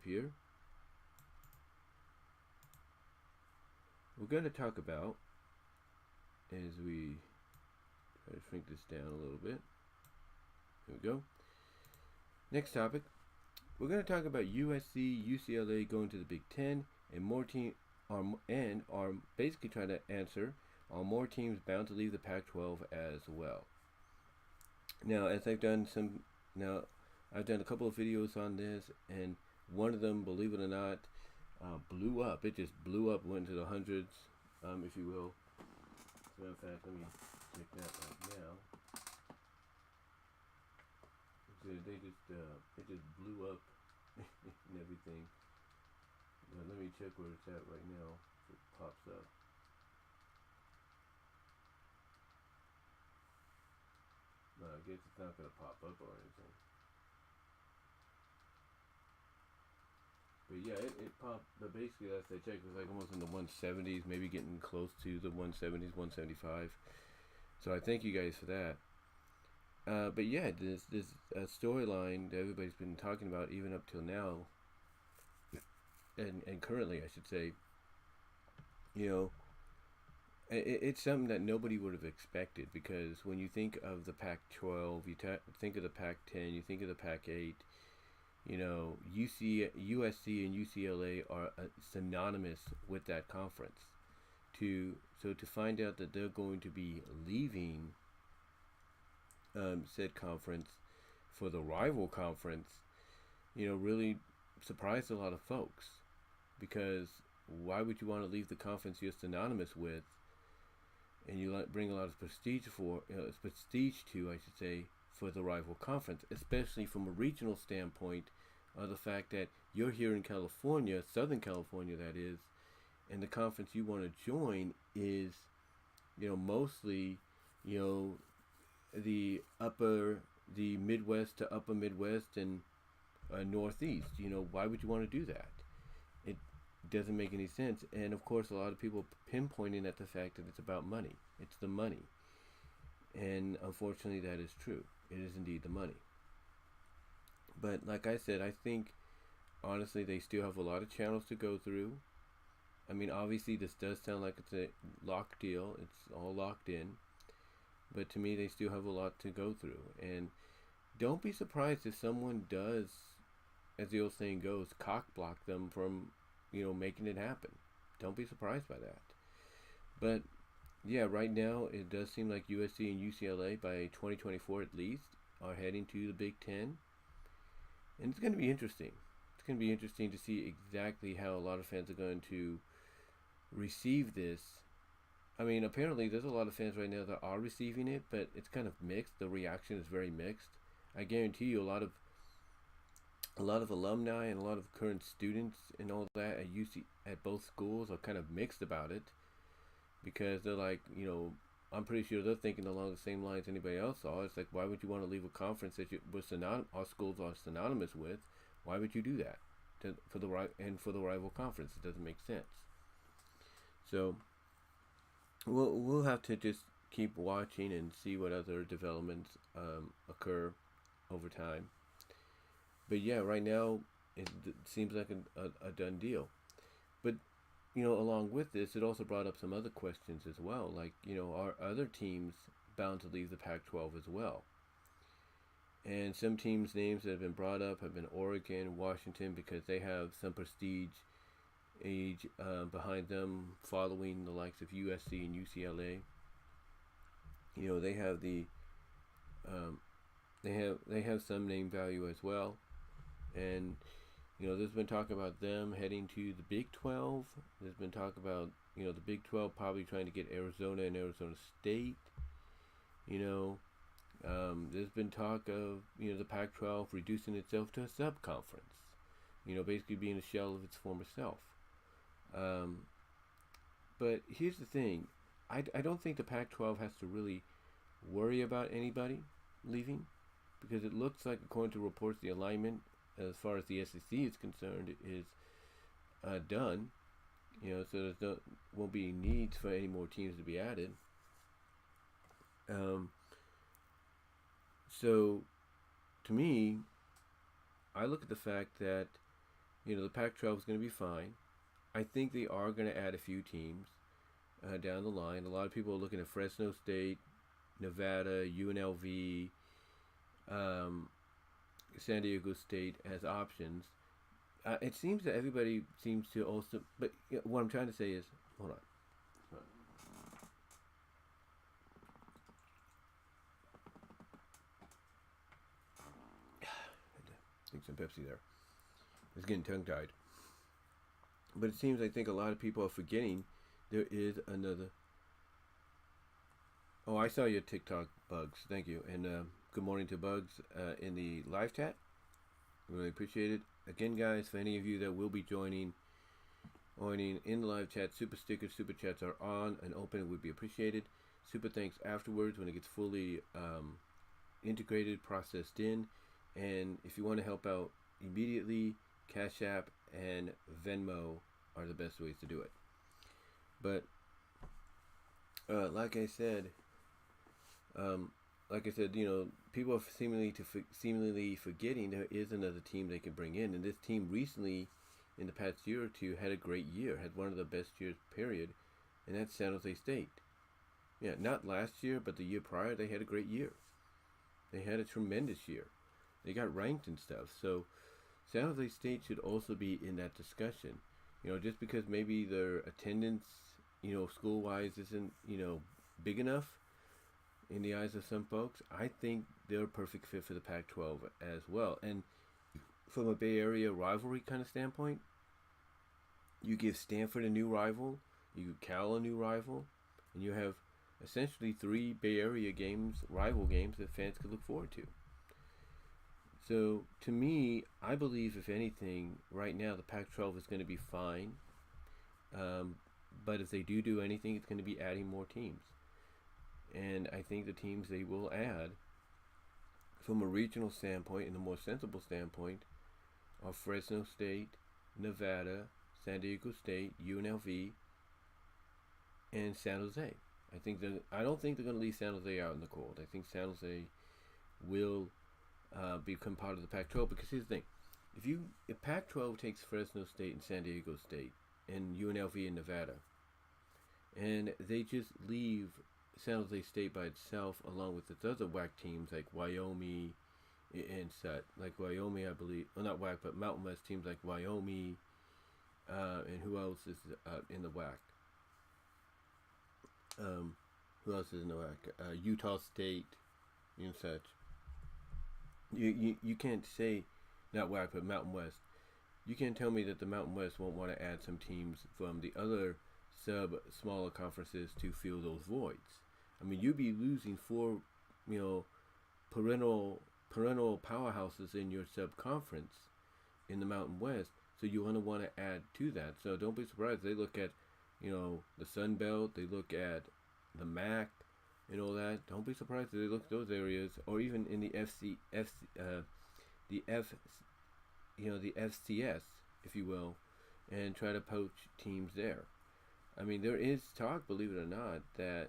here, we're going to talk about, as we try to shrink this down a little bit, there we go. Next topic, we're going to talk about USC, UCLA going to the Big Ten, and more are basically trying to answer, are more teams bound to leave the Pac-12 as well? Now, as I've done a couple of videos on this, and one of them, believe it or not, blew up. It just blew up, went to the hundreds, if you will. So in fact, let me check that right now. It just blew up and everything. Now let me check where it's at right now. If it pops up. No, I guess it's not gonna pop up or anything. But yeah, it popped. But basically, last I checked, it was like almost in the 170s, maybe getting close to the 170s, 175. So I thank you guys for that. But yeah, this storyline that everybody's been talking about even up till now, and currently, I should say, you know, it's something that nobody would have expected, because when you think of the Pac-12, you think of the Pac-10, you think of the Pac-8, you know, USC and UCLA are synonymous with that conference. So to find out that they're going to be leaving said conference for the rival conference, you know, really surprised a lot of folks, because why would you want to leave the conference you're synonymous with, and you bring a lot of prestige to, I should say, for the rival conference, especially from a regional standpoint, of the fact that you're here in California, Southern California that is, and the conference you want to join is, you know, mostly, you know, the Midwest to upper Midwest and Northeast. You know, why would you want to do that? It doesn't make any sense. And of course, a lot of people pinpointing at the fact that it's about money. It's the money. And unfortunately, that is true. It is indeed the money. But like I said, I think, honestly, they still have a lot of channels to go through. I mean, obviously, this does sound like it's a locked deal. It's all locked in. But to me, they still have a lot to go through. And don't be surprised if someone does, as the old saying goes, cock block them from, you know, making it happen. Don't be surprised by that. But yeah, right now, it does seem like USC and UCLA, by 2024 at least, are heading to the Big Ten. and it's going to be interesting. It's going to be interesting to see exactly how a lot of fans are going to receive this. I mean, apparently there's a lot of fans right now that are receiving it, but it's kind of mixed. The reaction is very mixed. I guarantee you, a lot of alumni and a lot of current students and all that at at both schools are kind of mixed about it, because they're like, I'm pretty sure they're thinking along the same lines anybody else are. It's like, why would you want to leave a conference that our schools are synonymous with? Why would you do that for the rival conference? It doesn't make sense. So we'll have to just keep watching and see what other developments occur over time. But yeah, right now it seems like a done deal. But along with this, it also brought up some other questions as well. Like, are other teams bound to leave the Pac-12 as well? And some teams' names that have been brought up have been Oregon, Washington, because they have some prestige age behind them, following the likes of USC and UCLA. They have they have some name value as well, and there's been talk about them heading to the Big 12. There's been talk about the Big 12 probably trying to get Arizona and Arizona State. There's been talk of the Pac-12 reducing itself to a sub-conference. Basically being a shell of its former self. But here's the thing. I don't think the Pac-12 has to really worry about anybody leaving, because it looks like, according to reports, the alignment as far as the SEC is concerned is done. So there won't be needs for any more teams to be added. So to me, I look at the fact that the Pac-12 is going to be fine. I think they are going to add a few teams down the line. A lot of people are looking at Fresno State, Nevada, UNLV, San Diego State as options. It seems that everybody seems to also, but what I'm trying to say is, hold on. Drink some Pepsi there. It's getting tongue-tied. But it seems, I think a lot of people are forgetting there is another. Oh, I saw your TikTok, Bugs. Thank you. And good morning to Bugs in the live chat. Really appreciate it. Again, guys, for any of you that will be joining in the live chat, super stickers, super chats are on and open. It would be appreciated. Super thanks afterwards when it gets fully integrated, processed in. And if you want to help out immediately, Cash App and Venmo are the best ways to do it. But like I said, people are seemingly forgetting there is another team they can bring in, and this team recently, in the past year or two, had a great year, had one of the best years, period, and that's San Jose State. Yeah, not last year, but the year prior, they had a great year. They had a tremendous year. They got ranked and stuff. So San Jose State should also be in that discussion. Just because maybe their attendance, school-wise isn't, big enough in the eyes of some folks, I think they're a perfect fit for the Pac-12 as well. And from a Bay Area rivalry kind of standpoint, you give Stanford a new rival, you give Cal a new rival, and you have essentially 3 Bay Area rival games that fans could look forward to. So, to me, I believe, if anything, right now the Pac-12 is going to be fine. But if they do anything, it's going to be adding more teams. And I think the teams they will add, from a regional standpoint and a more sensible standpoint, are Fresno State, Nevada, San Diego State, UNLV, and San Jose. I don't think they're going to leave San Jose out in the cold. I think San Jose will become part of the Pac-12, because here's the thing: if Pac-12 takes Fresno State and San Diego State and UNLV and Nevada, and they just leave San Jose State by itself, along with its other WAC teams like Wyoming and such, like Wyoming, I believe, well, not WAC, but Mountain West teams like Wyoming, and who else is in the WAC? Who else is in the WAC? Utah State and such. You can't say not where I put Mountain West. You can't tell me that the Mountain West won't want to add some teams from the other smaller conferences to fill those voids. I mean, you'd be losing 4, perennial powerhouses in your sub-conference in the Mountain West, so you want to add to that. So don't be surprised. They look at, the Sun Belt, they look at the MAC and all that. Don't be surprised if they look at those areas, or even in the the FCS, if you will, and try to poach teams there. I mean, there is talk, believe it or not, that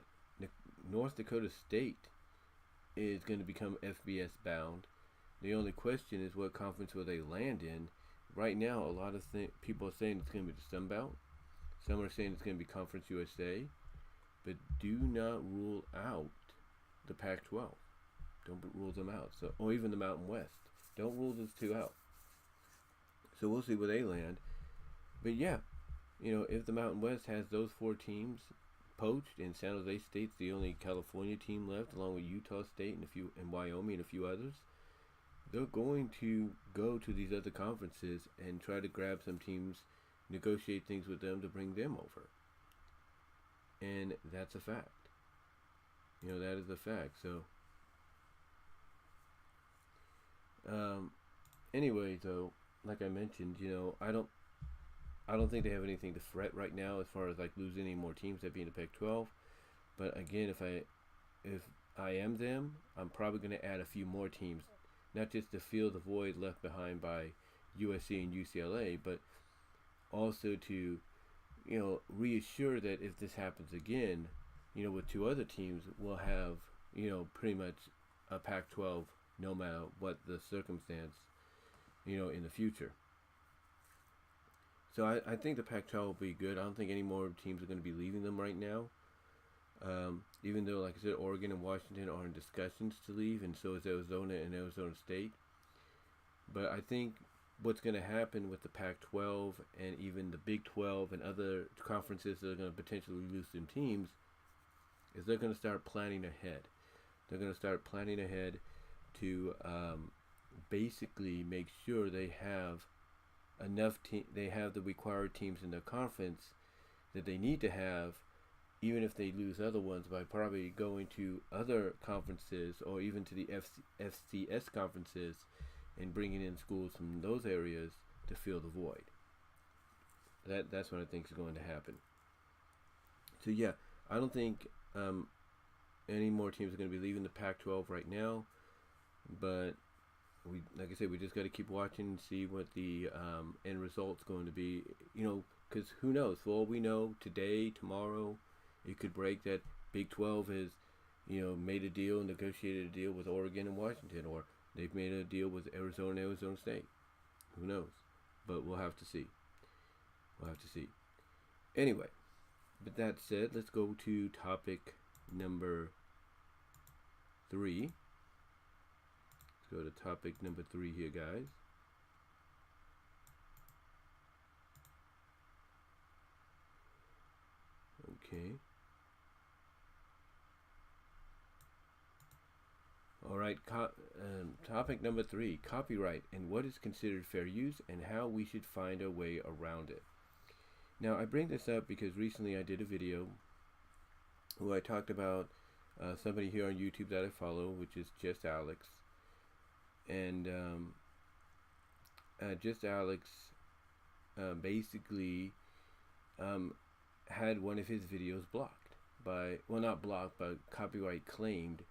North Dakota State is going to become FBS bound. The only question is what conference will they land in. Right now, a lot of people are saying it's going to be the Sun Belt. Some are saying it's going to be Conference USA. But do not rule out the Pac-12. Don't rule them out. So, or even the Mountain West. Don't rule those two out. So we'll see where they land. But yeah, if the Mountain West has those 4 teams poached, and San Jose State's the only California team left, along with Utah State and Wyoming and a few others, they're going to go to these other conferences and try to grab some teams, negotiate things with them to bring them over. And that's a fact. That is a fact. So, anyway, though, like I mentioned, I don't think they have anything to fret right now as far as like losing any more teams, that being the Pac-12. But again, if I am them, I'm probably going to add a few more teams, not just to fill the void left behind by USC and UCLA, but also to reassure that if this happens again, with 2 other teams, we'll have, pretty much a Pac-12 no matter what the circumstance, in the future. So I think the Pac-12 will be good. I don't think any more teams are going to be leaving them right now. Even though, like I said, Oregon and Washington are in discussions to leave, and so is Arizona and Arizona State. But I think what's going to happen with the Pac-12 and even the Big 12 and other conferences that are going to potentially lose some teams is they're going to start planning ahead. They're going to start planning ahead to basically make sure they have enough they have the required teams in their conference that they need to have, even if they lose other ones, by probably going to other conferences or even to the FCS conferences and bringing in schools from those areas to fill the void. That's what I think is going to happen. So yeah, I don't think any more teams are going to be leaving the Pac-12 right now, but like I said, we just got to keep watching and see what the end result's going to be. Because who knows? For all we know, today, tomorrow, it could break that Big 12 has, made a deal, negotiated a deal with Oregon and Washington, or they've made a deal with Arizona and Arizona State. Who knows? But we'll have to see. Anyway, with that said, let's go to topic number 3. Let's go to topic number 3 here, guys. Okay. All right, topic number 3, copyright and what is considered fair use and how we should find a way around it. Now, I bring this up because recently I did a video where I talked about somebody here on YouTube that I follow, which is Just Alex. And Just Alex basically had one of his videos blocked by, well, not blocked, but copyright claimed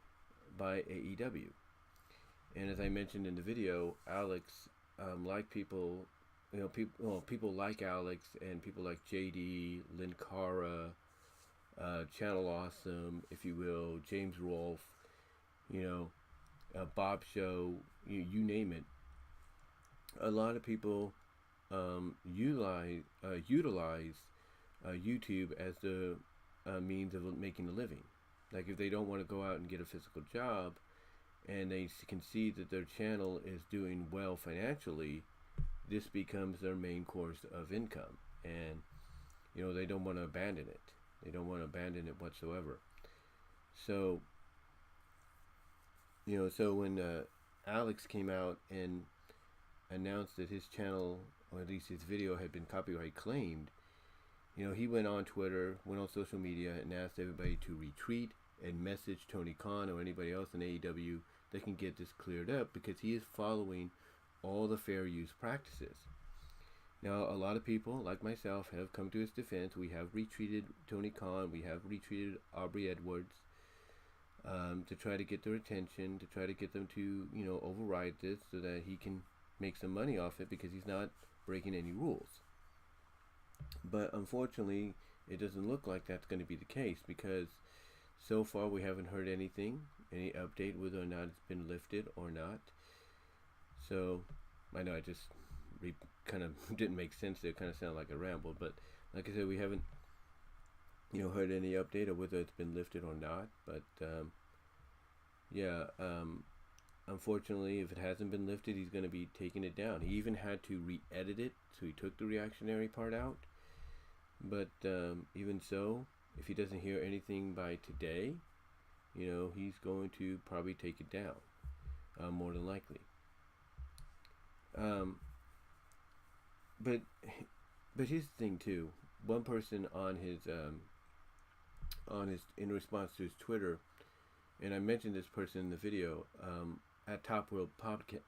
by AEW. And as I mentioned in the video, Alex, like people, people like Alex and people like Jade, Cora, Channel Awesome, if you will, James Rolfe, Bob Show, you name it. A lot of people utilize YouTube as the means of making a living. Like if they don't want to go out and get a physical job and they can see that their channel is doing well financially, this becomes their main course of income. And, they don't want to abandon it. They don't want to abandon it whatsoever. So, so when Alex came out and announced that his channel, or at least his video, had been copyright claimed, he went on Twitter, went on social media, and asked everybody to retweet and message Tony Khan or anybody else in AEW that can get this cleared up, because he is following all the fair use practices. Now, a lot of people, like myself, have come to his defense. We have retweeted Tony Khan. We have retweeted Aubrey Edwards to try to get their attention, to try to get them to, override this so that he can make some money off it, because he's not breaking any rules. But unfortunately, it doesn't look like that's going to be the case, because so far we haven't heard anything, any update whether or not it's been lifted or not. So, I know I just kind of didn't make sense. It kind of sounded like a ramble, but like I said, we haven't heard any update or whether it's been lifted or not. But unfortunately, if it hasn't been lifted, he's going to be taking it down. He even had to re-edit it, so he took the reactionary part out. But even so, if he doesn't hear anything by today, he's going to probably take it down, more than likely. But here's the thing too. One person on his in response to his Twitter, and I mentioned this person in the video, at Top Rope Podcast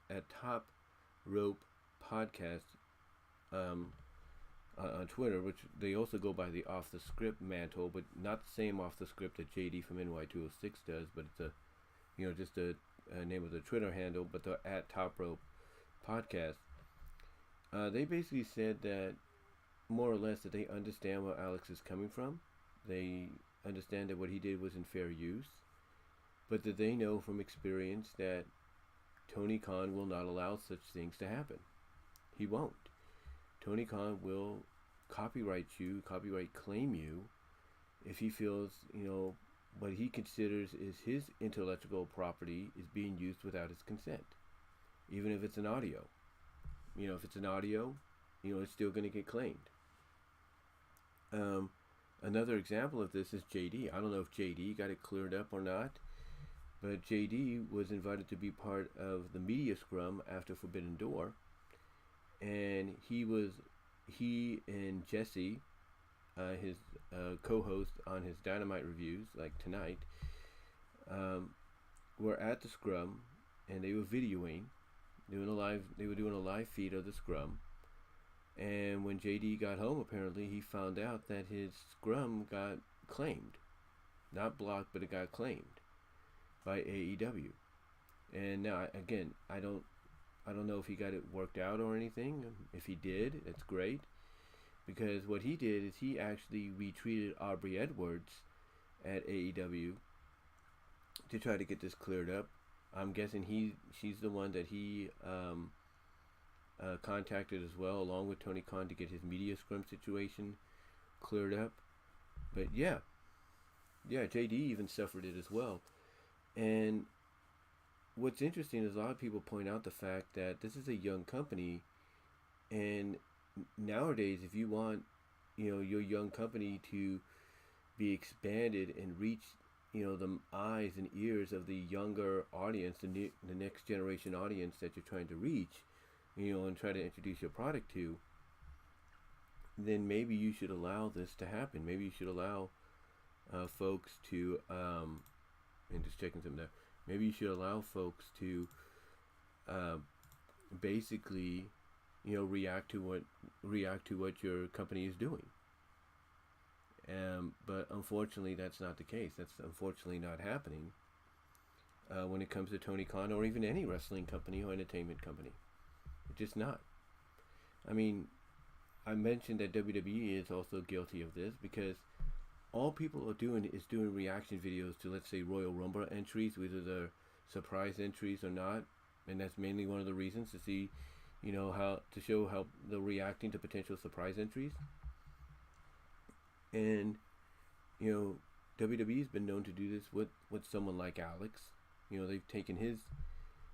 on Twitter, which they also go by the Off the Script mantle, but not the same Off the Script that JD from NY206 does, but it's just a name of the Twitter handle, but they're at Top Rope Podcast. They basically said that, more or less, that they understand where Alex is coming from. They understand that what he did was in fair use, but that they know from experience that Tony Khan will not allow such things to happen. He won't. Tony Khan will copyright claim you, if he feels, what he considers is his intellectual property is being used without his consent, even if it's an audio. If it's an audio, it's still going to get claimed. Another example of this is JD. I don't know if JD got it cleared up or not, but JD was invited to be part of the media scrum after Forbidden Door, and he and Jesse, his co-host on his Dynamite reviews, like tonight, were at the scrum, and they were videoing. They were doing a live feed of the scrum, and when JD got home, apparently he found out that his scrum got claimed, not blocked, but it got claimed by AEW. And now, again, I don't know if he got it worked out or anything. If he did, it's great, because what he did is he actually retweeted Aubrey Edwards at AEW to try to get this cleared up. I'm guessing she's the one that he contacted as well, along with Tony Khan, to get his media scrum situation cleared up. But yeah, JD even suffered it as well. And what's interesting is a lot of people point out the fact that this is a young company, and nowadays, if you want, your young company to be expanded and reach, the eyes and ears of the younger audience, the next generation audience that you're trying to reach, and try to introduce your product to, then maybe you should allow this to happen. Maybe you should allow folks to, and just checking something there, maybe you should allow folks to basically, react to what your company is doing. But unfortunately, that's not the case. That's unfortunately not happening when it comes to Tony Khan or even any wrestling company or entertainment company. It's just not. I mean, I mentioned that WWE is also guilty of this, because all people are doing is doing reaction videos to, let's say, Royal Rumble entries, whether they're surprise entries or not, and that's mainly one of the reasons, to see, how to show how they're reacting to potential surprise entries. And WWE's been known to do this with someone like Alex. They've taken his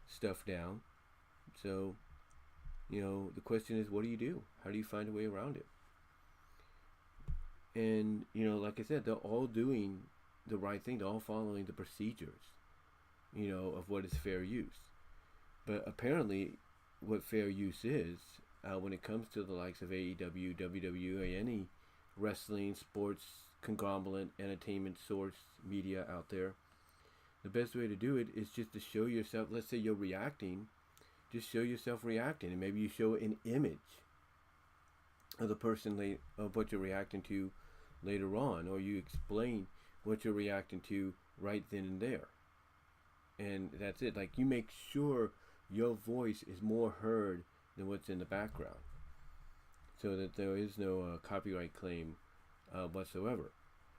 stuff down. So, the question is, what do you do? How do you find a way around it? And, like I said, they're all doing the right thing. They're all following the procedures, of what is fair use. But apparently, what fair use is when it comes to the likes of AEW, WWE, any wrestling, sports, conglomerate, entertainment source media out there. The best way to do it is just to show yourself. Let's say you're reacting, just show yourself reacting, and maybe you show an image of the person of what you're reacting to later on, or you explain what you're reacting to right then and there. And that's it. Like, you make sure your voice is more heard than what's in the background, so that there is no copyright claim whatsoever.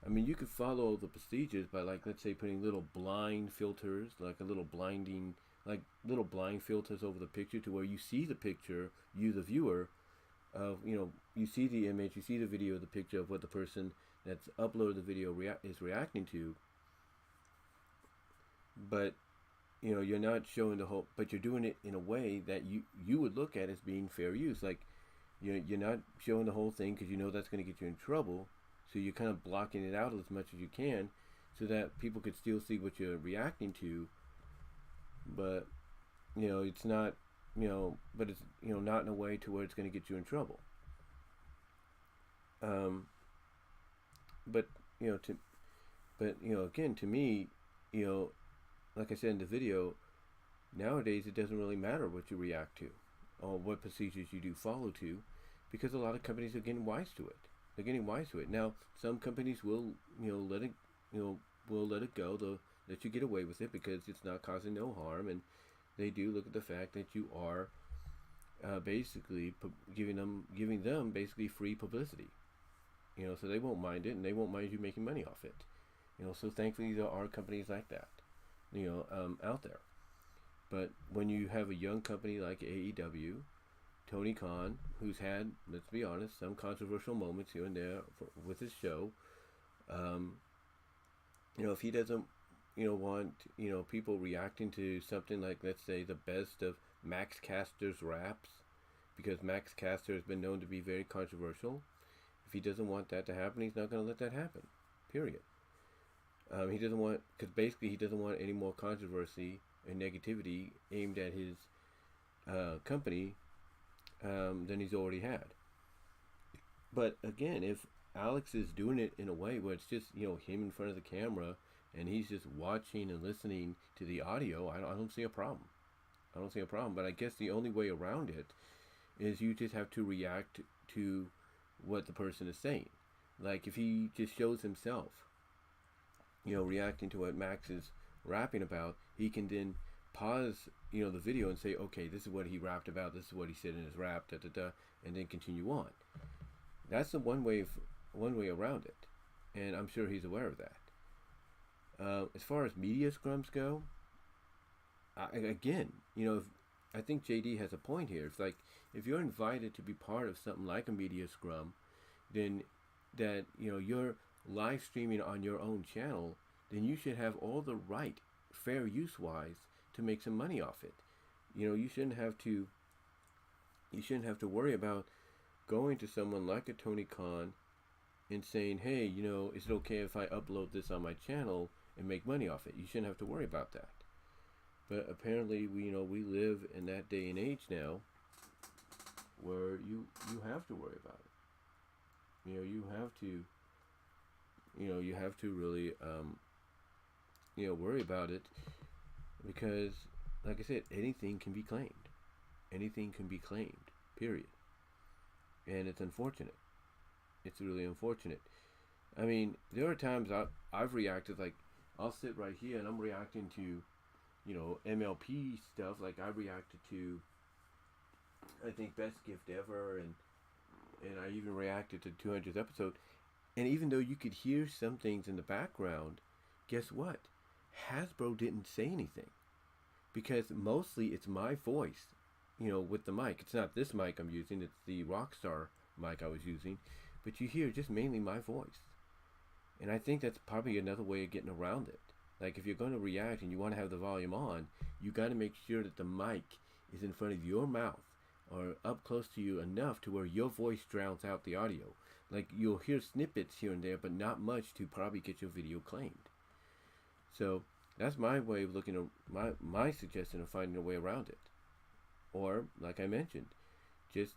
I mean, you could follow the procedures by, like, let's say putting little blind filters, like a little blinding, like little blind filters over the picture, to where you see the picture, you the viewer, of, you see the image, you see the video, the picture of what the person that's uploaded the video is reacting to. But you're not showing the whole, but you're doing it in a way that you would look at as being fair use. Like, you're not showing the whole thing, because that's going to get you in trouble. So you're kind of blocking it out as much as you can, so that people could still see what you're reacting to. But it's not, but it's not in a way to where it's going to get you in trouble. But again, to me, like I said in the video, nowadays it doesn't really matter what you react to or what procedures you do follow to, because a lot of companies are getting wise to it. They're getting wise to it. Now, some companies will, let it, will let it go. They'll let you get away with it because it's not causing no harm, and they do look at the fact that you are basically giving them basically free publicity. So they won't mind it, and they won't mind you making money off it. So thankfully there are companies like that, out there. But when you have a young company like AEW, Tony Khan, who's had, let's be honest, some controversial moments here and there with his show, if he doesn't, want, people reacting to something like, let's say, the best of Max Caster's raps, because Max Caster has been known to be very controversial. If he doesn't want that to happen, he's not going to let that happen, period. He doesn't want, because basically he doesn't want any more controversy and negativity aimed at his company than he's already had. But again, if Alex is doing it in a way where it's just, him in front of the camera, and he's just watching and listening to the audio, I don't see a problem. I don't see a problem. But I guess the only way around it is you just have to react to what the person is saying. Like, if he just shows himself, reacting to what Max is rapping about, he can then pause, the video and say, okay, this is what he rapped about, this is what he said in his rap, and then continue on. That's the one way around it, and I'm sure he's aware of that. As far as media scrums go, again, I think JD has a point here. It's like, if you're invited to be part of something like a media scrum, then that, you're live streaming on your own channel, then you should have all the right, fair use wise, to make some money off it. You shouldn't have to worry about going to someone like a Tony Khan and saying, hey, is it okay if I upload this on my channel and make money off it? You shouldn't have to worry about that. But apparently, we live in that day and age now where you have to worry about it. You have to really worry about it, because, like I said, anything can be claimed. Anything can be claimed, period. And it's unfortunate. It's really unfortunate. I mean, there are times I've reacted, like, I'll sit right here and I'm reacting to, MLP stuff. Like, I reacted to, I think, Best Gift Ever, and I even reacted to 200th episode. And even though you could hear some things in the background, guess what? Hasbro didn't say anything, because mostly it's my voice, with the mic. It's not this mic I'm using, it's the Rockstar mic I was using, but you hear just mainly my voice. And I think that's probably another way of getting around it. Like, if you're going to react and you want to have the volume on, you got to make sure that the mic is in front of your mouth or up close to you enough to where your voice drowns out the audio. Like, you'll hear snippets here and there, but not much to probably get your video claimed. So that's my way of looking at my suggestion of finding a way around it. Or like I mentioned, just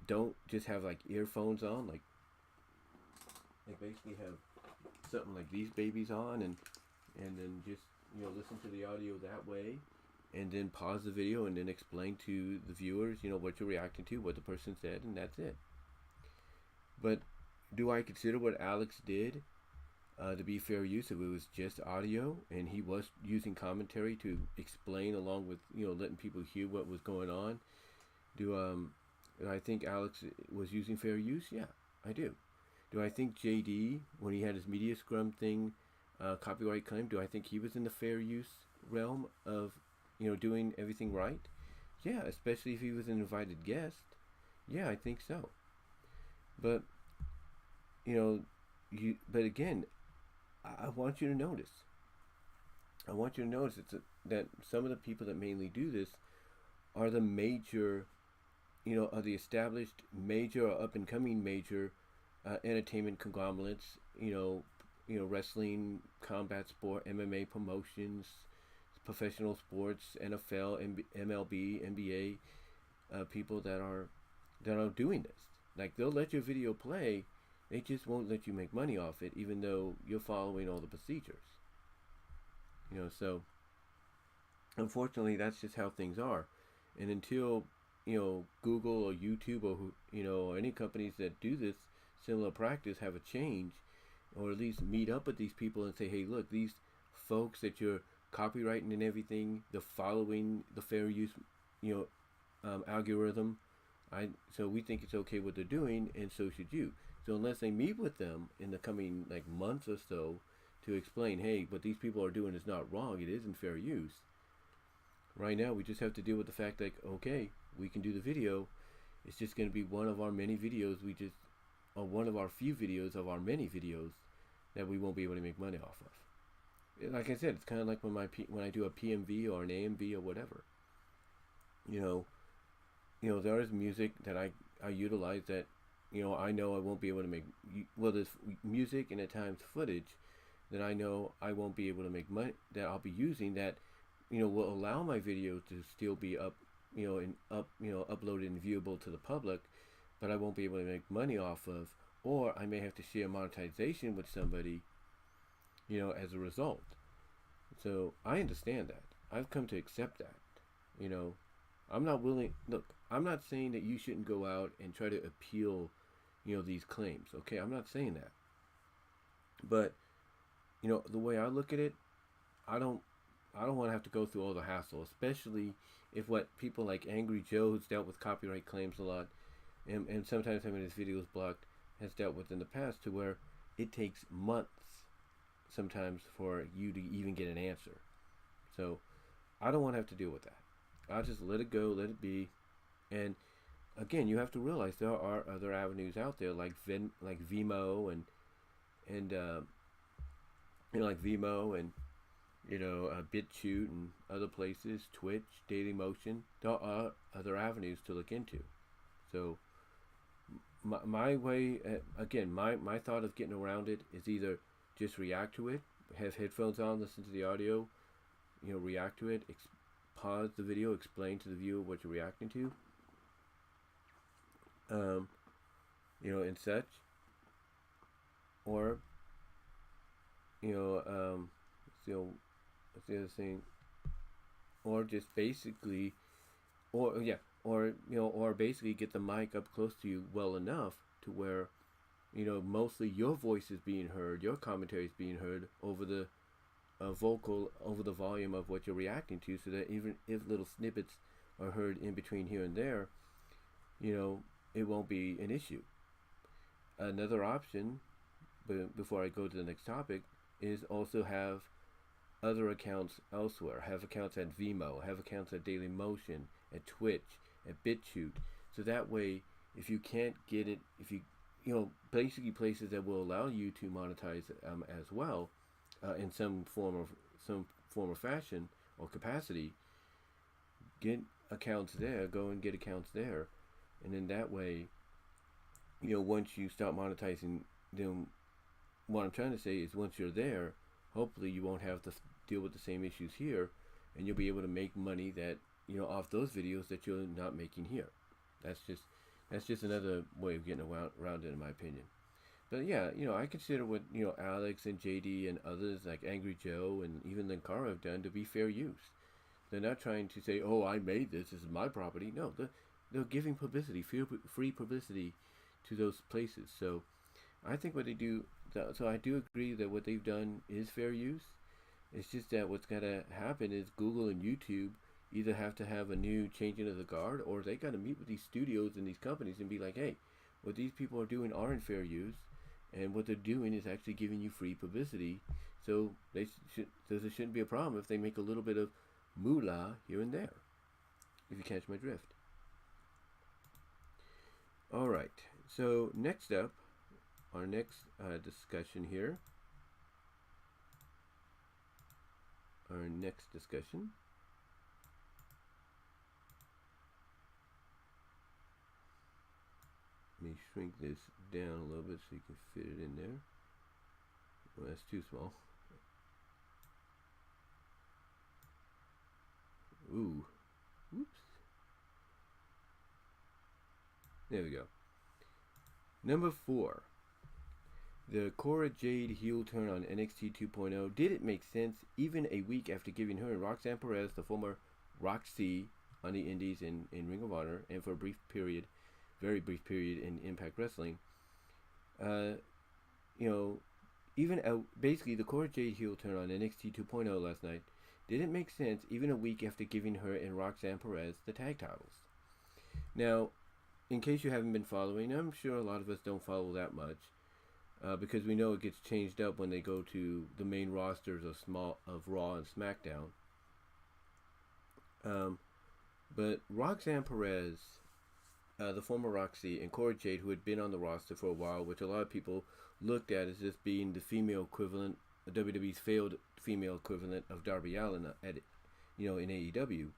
don't just have like earphones on, like basically have something like these babies on, and then just listen to the audio that way, and then pause the video and then explain to the viewers what you're reacting to, what the person said, and that's it. But do I consider what Alex did to be fair use if it was just audio and he was using commentary to explain along with letting people hear what was going on? Do I think Alex was using fair use? Yeah, I do. Do I think JD, when he had his media scrum thing, copyright claim, do I think he was in the fair use realm of doing everything right? Yeah, especially if he was an invited guest. Yeah, I think so. But but again, I want you to notice. I want you to notice that some of the people that mainly do this are the major, are the established major or up and coming major entertainment conglomerates. Wrestling, combat sport, MMA promotions, professional sports, NFL, MLB, NBA, people that are doing this. Like, they'll let your video play, they just won't let you make money off it, even though you're following all the procedures. So unfortunately, that's just how things are. And until Google or YouTube or any companies that do this similar practice have a change, or at least meet up with these people and say, hey, look, these folks that you're copywriting and everything, they're following the fair use algorithm. So we think it's okay what they're doing, and so should you. So unless they meet with them in the coming months or so to explain, hey, what these people are doing is not wrong, it isn't fair use. Right now, we just have to deal with the fact that, okay, we can do the video. It's just going to be one of our many videos. Or one of our few videos of our many videos that we won't be able to make money off of. Like I said, it's kind of like when I do a PMV or an AMV or whatever. There is music that I utilize that I know I won't be able to make. Well, there's music and at times footage that I know I won't be able to make money, that I'll be using, that will allow my video to still be up, uploaded and viewable to the public, but I won't be able to make money off of, or I may have to share monetization with somebody, as a result. So I understand that. I've come to accept that. I'm not willing. Look, I'm not saying that you shouldn't go out and try to appeal, these claims. Okay, I'm not saying that. But, the way I look at it, I don't want to have to go through all the hassle, especially if what people like Angry Joe, who's dealt with copyright claims a lot, and sometimes having his videos blocked, has dealt with in the past, to where it takes months sometimes for you to even get an answer. So I don't want to have to deal with that. I'll just let it go, let it be. And again, you have to realize there are other avenues out there like VENMO and like VENMO and BitChute and other places, Twitch, Daily Motion. There are other avenues to look into. So my way, again, my thought of getting around it is either just react to it, have headphones on, listen to the audio, react to it, pause the video, explain to the viewer what you're reacting to, and such, or what's the other thing, or just basically, or basically get the mic up close to you well enough to where mostly your voice is being heard, your commentary is being heard over the over the volume of what you're reacting to, so that even if little snippets are heard in between here and there, it won't be an issue. Another option, before I go to the next topic, is also have other accounts elsewhere. Have accounts at VENMO, have accounts at Daily Motion, at Twitch, at BitChute. So that way, if you can't get it, if you, basically places that will allow you to monetize as well, in some form or fashion or capacity, get accounts there, go and get accounts there. And then that way, once you start monetizing them, what I'm trying to say is once you're there, hopefully you won't have to deal with the same issues here, and you'll be able to make money that off those videos that you're not making here. That's just another way of getting around it, in my opinion. But yeah, I consider what Alex and JD and others like Angry Joe and even then Cora have done to be fair use. They're not trying to say, "Oh, I made this. This is my property." No, they're giving publicity, free publicity, to those places. So I think what they do. So I do agree that what they've done is fair use. It's just that what's gotta happen is Google and YouTube either have to have a new changing of the guard, or they gotta meet with these studios and these companies and be like, "Hey, what these people are doing aren't fair use, and what they're doing is actually giving you free publicity. So there shouldn't be a problem if they make a little bit of moolah here and there." If you catch my drift. All right. So next up, our next discussion here. Our next discussion. Let me shrink this down a little bit so you can fit it in there. Well, that's too small. Ooh. Whoops. There we go. Number 4. The Cora Jade heel turn on NXT 2.0. Did it make sense even a week after giving her and Roxanne Perez, the former ROK-C, on the Indies in Ring of Honor, and for a brief period, very brief period in Impact Wrestling? Basically the Cora Jade heel turn on NXT 2.0 last night didn't make sense even a week after giving her and Roxanne Perez the tag titles. Now, in case you haven't been following, I'm sure a lot of us don't follow that much. Because we know it gets changed up when they go to the main rosters of Raw and SmackDown. But Roxanne Perez, the former ROK-C, and Cora Jade, who had been on the roster for a while, which a lot of people looked at as just being the female equivalent, WWE's failed female equivalent of Darby Allin in AEW.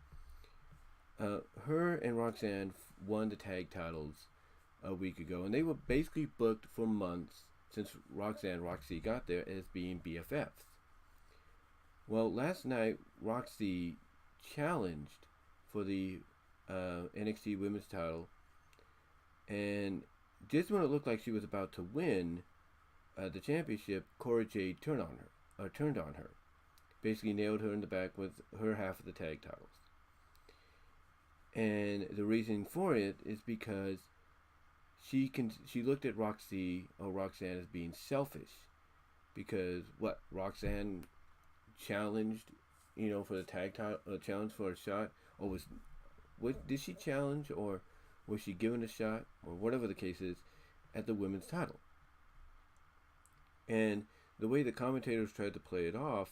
Her and Roxanne won the tag titles a week ago, and they were basically booked for months since Roxanne ROK-C got there as being BFFs. Well, last night ROK-C challenged for the NXT Women's title, and just when it looked like she was about to win the championship, Cora Jade turned on her, basically nailed her in the back with her half of the tag titles. And the reason for it is because she looked at ROK-C or Roxanne as being selfish, because Roxanne challenged, for the tag title, challenge for a shot, or did she challenge, or was she given a shot, or whatever the case is, at the women's title? And the way the commentators tried to play it off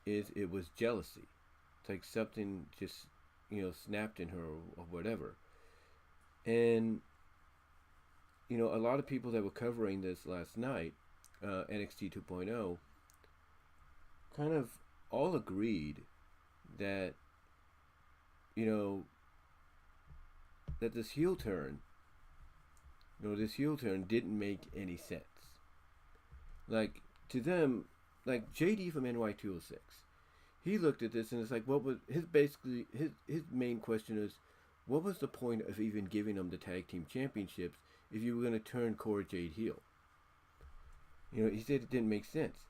is it was jealousy. It's like something just snapped in her or whatever. And a lot of people that were covering this last night, NXT 2.0, kind of all agreed that that this heel turn didn't make any sense. Like, to them, like JD from NY206, he looked at this and it's like, what was his main question is, what was the point of even giving them the tag team championships if you were going to turn Cora Jade heel? He said it didn't make sense.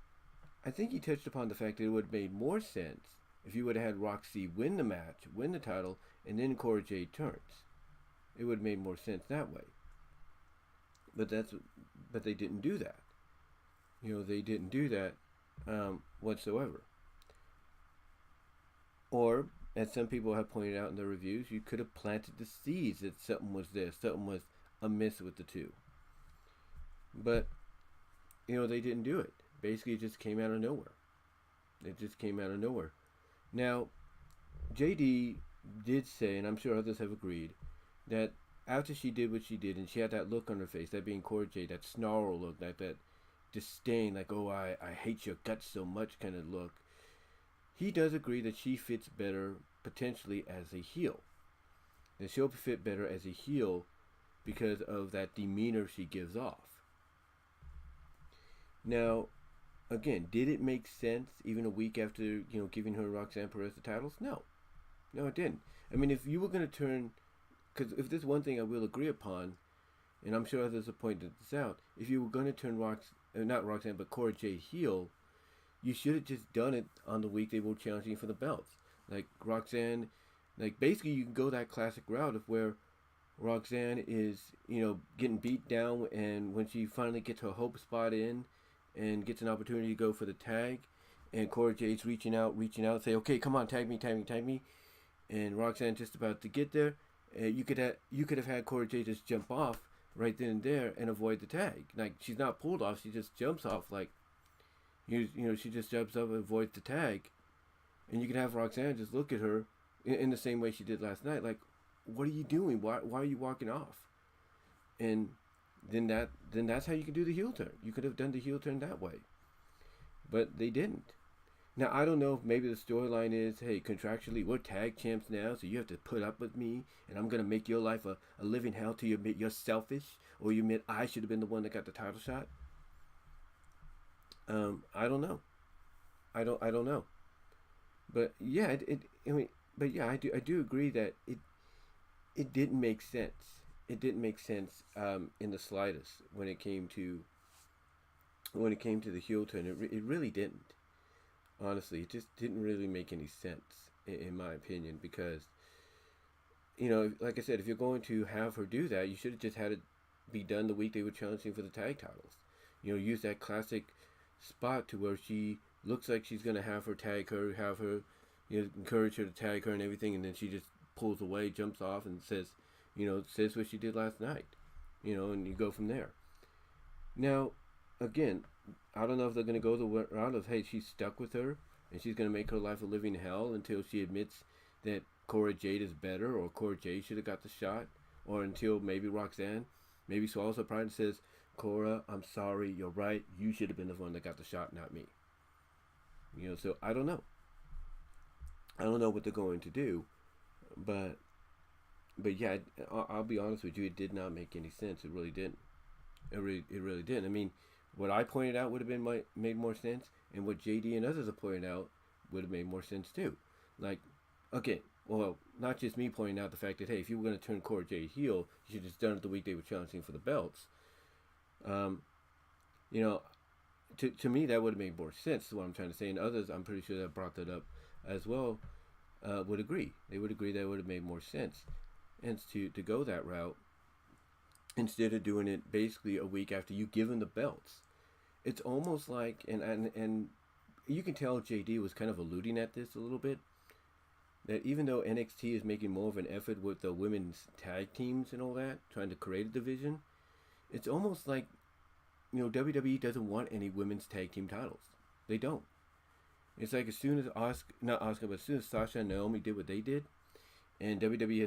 I think he touched upon the fact that it would have made more sense if you would have had ROK-C win the match, win the title, and then Cora Jade turns. It would have made more sense that way. But they didn't do that. They didn't do that whatsoever. Or, as some people have pointed out in their reviews, you could have planted the seeds that something was there, something was amiss with the two. But, they didn't do it. Basically, it just came out of nowhere. Now, JD did say, and I'm sure others have agreed, that after she did what she did, and she had that look on her face, that being Cora Jade, that snarl look, that disdain, like, oh, I hate your guts so much kind of look, he does agree that she fits better, potentially, as a heel. That she'll fit better as a heel because of that demeanor she gives off. Now, again, did it make sense even a week after, giving her Roxanne Perez the titles? No. No, it didn't. I mean, if you were going to turn, because if there's one thing I will agree upon, and I'm sure others have pointed this out, if you were going to turn not Roxanne, but Cora Jade heel, you should have just done it on the week they were challenging for the belts. Like Roxanne, like basically you can go that classic route of where Roxanne is, getting beat down, and when she finally gets her hope spot in and gets an opportunity to go for the tag, and Cora Jade's reaching out, say, okay, come on, tag me, and Roxanne just about to get there, you could have had Cora Jade just jump off right then and there and avoid the tag. Like, she's not pulled off, she just jumps off, like, she just jumps up and avoids the tag, and you can have Roxanne just look at her in the same way she did last night, like, what are you doing? Why are you walking off? And then that's how you can do the heel turn. You could have done the heel turn that way, but they didn't. Now I don't know if maybe the storyline is, hey, contractually we're tag champs now, so you have to put up with me, and I'm gonna make your life a living hell till you admit you're selfish, or you admit I should have been the one that got the title shot. I don't know. I don't know. But yeah, I do agree that it didn't make sense. It didn't make sense in the slightest when it came to the heel turn. It really didn't. Honestly, it just didn't really make any sense in my opinion, because like I said, if you're going to have her do that, you should have just had it be done the week they were challenging for the tag titles. Use that classic spot to where she looks like she's gonna have her tag her, have her, encourage her to tag her and everything, and then she just pulls away, jumps off, and says what she did last night, and you go from there. Now, again, I don't know if they're going to go the route of, hey, she's stuck with her, and she's going to make her life a living hell until she admits that Cora Jade is better, or Cora Jade should have got the shot, or until maybe Roxanne maybe swallows her pride and says, Cora, I'm sorry, you're right, you should have been the one that got the shot, not me. So I don't know. I don't know what they're going to do, but yeah, I'll be honest with you, it did not make any sense. It really didn't. It really didn't. I mean, what I pointed out would have made more sense, and what JD and others have pointed out would have made more sense too. Like, okay, well, not just me pointing out the fact that, hey, if you were going to turn Cora Jade heel, you should have just done it the week they were challenging for the belts. To me, that would have made more sense, is what I'm trying to say, and others, I'm pretty sure that brought that up as well, would agree. They would agree that it would have made more sense, and to go that route instead of doing it basically a week after you give them the belts. It's almost like, and you can tell JD was kind of alluding at this a little bit, that even though NXT is making more of an effort with the women's tag teams and all that, trying to create a division, it's almost like, WWE doesn't want any women's tag team titles. They don't. It's like as soon as as soon as Sasha and Naomi did what they did, and WWE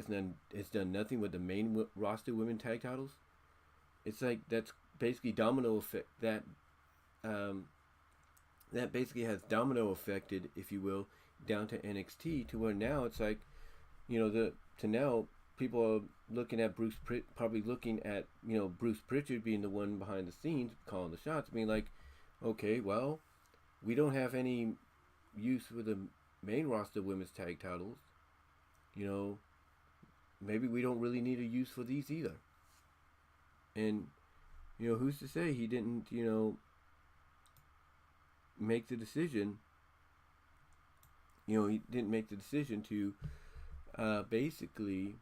has done nothing with the main roster women tag titles, it's like that's basically domino effect. That basically has domino affected, if you will, down to NXT, to where now it's like, now people are looking at Bruce Pritchard being the one behind the scenes calling the shots, being like, okay, well, we don't have any use for the main roster women's tag titles. Maybe we don't really need a use for these either. And, who's to say he didn't, make the decision. He didn't make the decision to basically,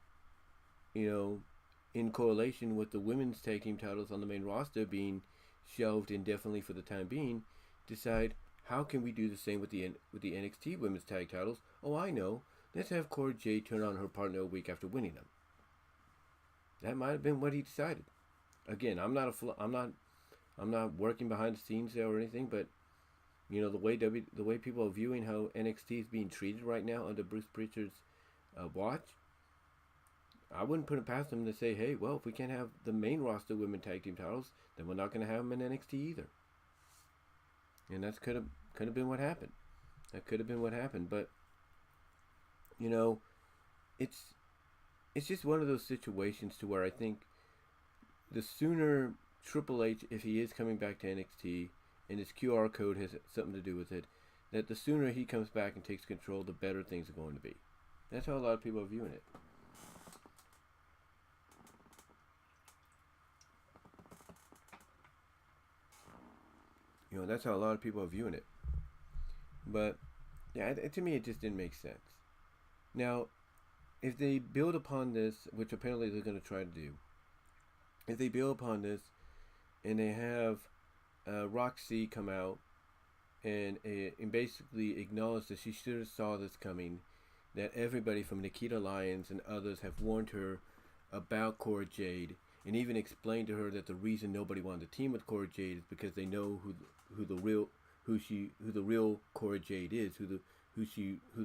in correlation with the women's tag team titles on the main roster being shelved indefinitely for the time being, decide, how can we do the same with the NXT women's tag titles? Oh, I know. Let's have Cora Jade turn on her partner a week after winning them. That might have been what he decided. Again, I'm not working behind the scenes there or anything, but the way people are viewing how NXT is being treated right now under Bruce Pritchard's watch, I wouldn't put it past them to say, hey, well, if we can't have the main roster women tag team titles, then we're not going to have them in NXT either. And that's could have been what happened. That could have been what happened, but it's just one of those situations to where I think the sooner Triple H, if he is coming back to NXT, and his QR code has something to do with it, that the sooner he comes back and takes control, the better things are going to be. That's how a lot of people are viewing it. You know, that's how a lot of people are viewing it. But yeah, to me, it just didn't make sense. Now, if they build upon this, which apparently they're going to try to do, if they build upon this and they have ROK-C come out and basically acknowledge that she should have saw this coming, that everybody from Nikita Lyons and others have warned her about Cora Jade, and even explained to her that the reason nobody wanted to team with Cora Jade is because they know who the real Cora Jade is, who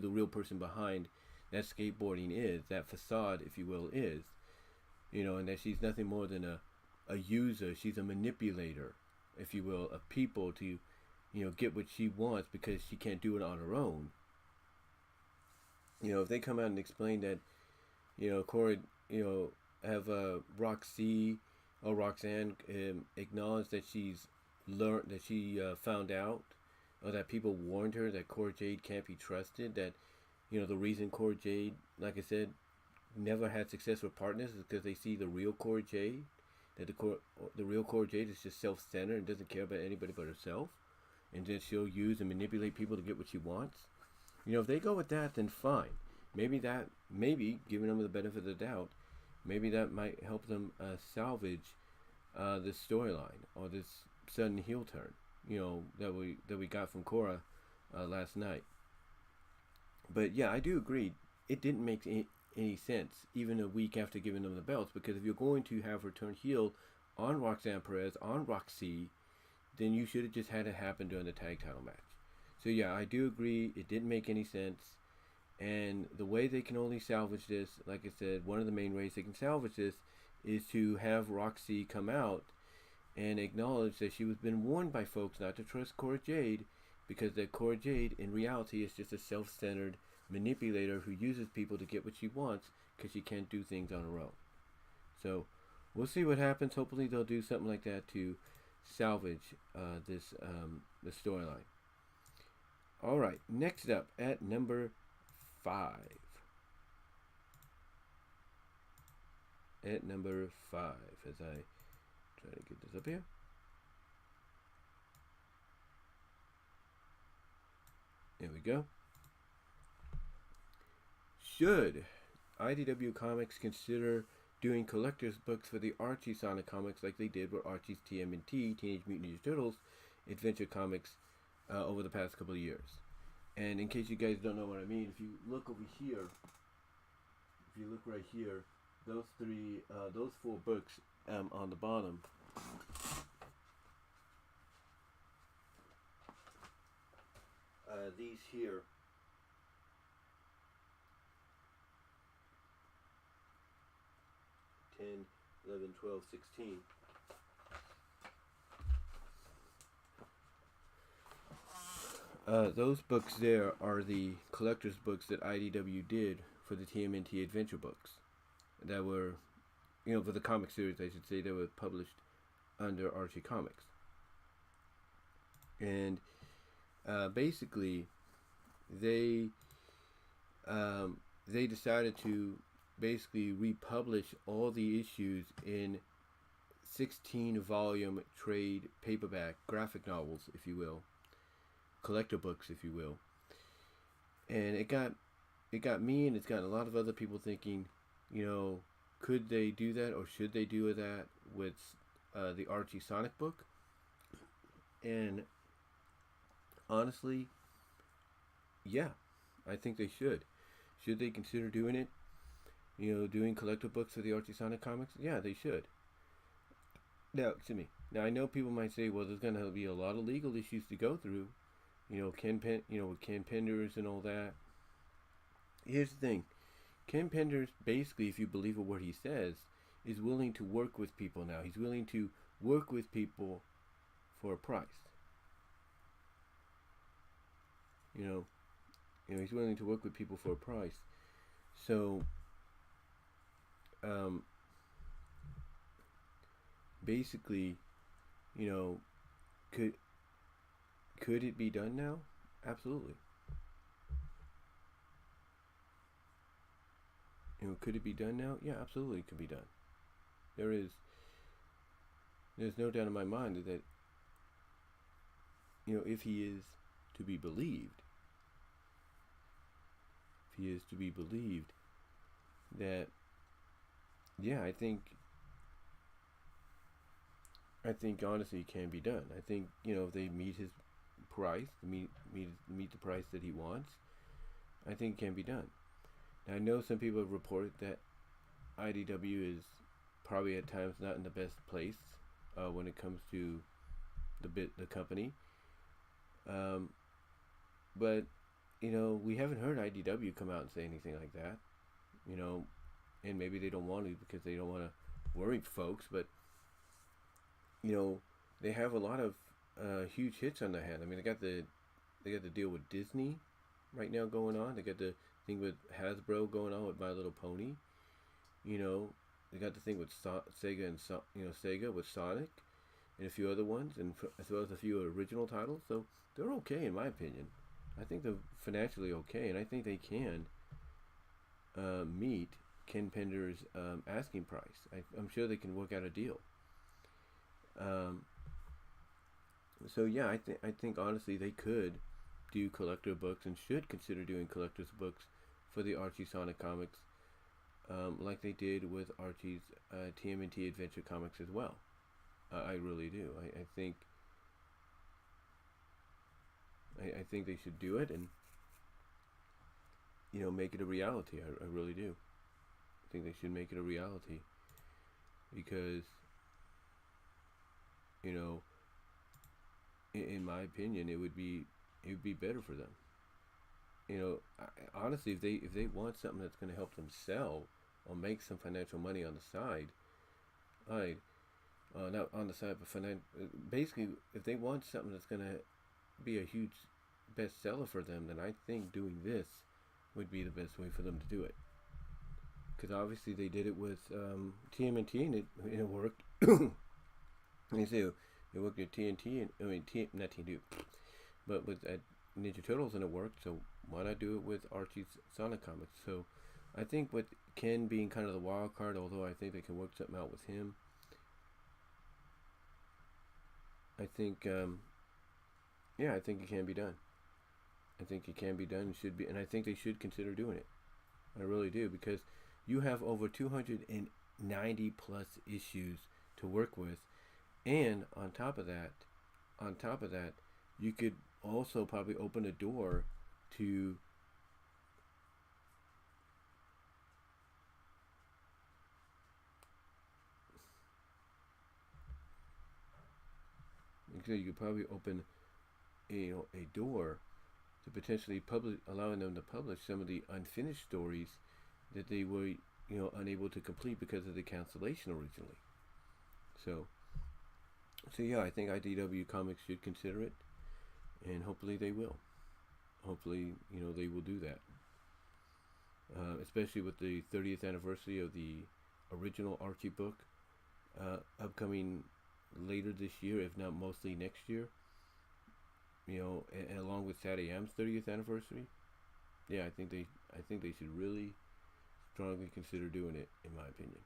the real person behind that skateboarding is, that facade, if you will, is, you know, and that she's nothing more than a user. She's a manipulator, if you will, of people to, you know, get what she wants because she can't do it on her own. You know, if they come out and explain that, you know, Cora, you know, have ROK-C or Roxanne acknowledge that she's learned, that she found out, or that people warned her that Cora Jade can't be trusted, that, you know, the reason Cora Jade, like I said, never had success with partners is because they see the real Cora Jade, that the real Cora Jade is just self-centered and doesn't care about anybody but herself, and then she'll use and manipulate people to get what she wants. You know, if they go with that, then fine. Maybe giving them the benefit of the doubt, maybe that might help them salvage this storyline or this sudden heel turn, you know, that we got from Cora last night. But yeah, I do agree. It didn't make any sense, even a week after giving them the belts, because if you're going to have her turn heel on Roxanne Perez, on ROK-C, then you should have just had it happen during the tag title match. So yeah, I do agree. It didn't make any sense. And the way they can only salvage this, like I said, one of the main ways they can salvage this is to have ROK-C come out and acknowledge that she was been warned by folks not to trust Cora Jade, because that Cora Jade in reality is just a self-centered manipulator who uses people to get what she wants because she can't do things on her own. So we'll see what happens. Hopefully they'll do something like that to salvage this storyline. All right, next up at number 5. At number 5, as I try to get this up here. There we go. Should IDW Comics consider doing collector's books for the Archie Sonic comics like they did with Archie's TMNT, Teenage Mutant Ninja Turtles, Adventure Comics over the past couple of years? And in case you guys don't know what I mean, if you look over here, if you look right here, those 4 books on the bottom, these here, (10, 11, 12, 16). Those books there are the collector's books that IDW did for the TMNT Adventure books that were, you know, for the comic series, I should say, that were published under Archie Comics. And basically, they decided to basically republish all the issues in 16-volume trade paperback graphic novels, if you will, collector books, if you will. And it got me, and it's got a lot of other people thinking, you know, could they do that, or should they do that with the Archie Sonic book? And honestly, yeah, I think they should. Should they consider doing it? You know, doing collector books for the Archie Sonic comics? Yeah, they should. Now, excuse me. Now, I know people might say, well, there's going to be a lot of legal issues to go through. You know, with Ken Penders and all that. Here's the thing. Ken Penders, basically, if you believe what he says, is willing to work with people now. He's willing to work with people for a price. You know, he's willing to work with people for a price. So, basically, you know, could it be done now? Absolutely. could it be done now? Yeah, absolutely, it could be done. There's no doubt in my mind that if he is to be believed, that yeah, I think honestly it can be done. I think if they meet his price, meet the price that he wants, I think it can be done. Now, I know some people have reported that IDW is probably at times not in the best place when it comes to the company, but we haven't heard IDW come out and say anything like that, and maybe they don't want to because they don't want to worry folks, but they have a lot of huge hits on their hand. I mean, they got the deal with Disney right now going on. They got the thing with Hasbro going on with My Little Pony. They got the thing with Sega and Sega with Sonic and a few other ones, and as well as a few original titles. So they're okay in my opinion. I think they're financially okay, and I think they can meet Ken Pender's asking price. I'm sure they can work out a deal. So yeah, I think honestly they could do collector books and should consider doing collector's books for the Archie Sonic comics, like they did with Archie's TMNT Adventure comics as well. I really do. I think they should do it and make it a reality. I really do. I think they should make it a reality because in my opinion, it would be better for them. Honestly, if they want something that's going to help them sell or make some financial money on the side, not on the side, but basically, if they want something that's going to be a huge bestseller for them, then I think doing this would be the best way for them to do it. Because obviously they did it with TMNT and it worked. You see, it worked at TNT, not TNT, but with Ninja Turtles, and it worked. So why not do it with Archie's Sonic comics? So I think with Ken being kind of the wild card, although I think they can work something out with him, I think I think it can be done. I think it can be done and should be, and I think they should consider doing it. I really do, because you have over 290 plus issues to work with. And on top of that, you could also probably open a door to a door to potentially allowing them to publish some of the unfinished stories that they were unable to complete because of the cancellation originally. So yeah, I think IDW Comics should consider it, and hopefully they will. Hopefully, they will do that. Especially with the 30th anniversary of the original Archie book upcoming later this year, if not mostly next year. And along with Sad AM's 30th anniversary. Yeah, I think they should really strongly consider doing it, in my opinion.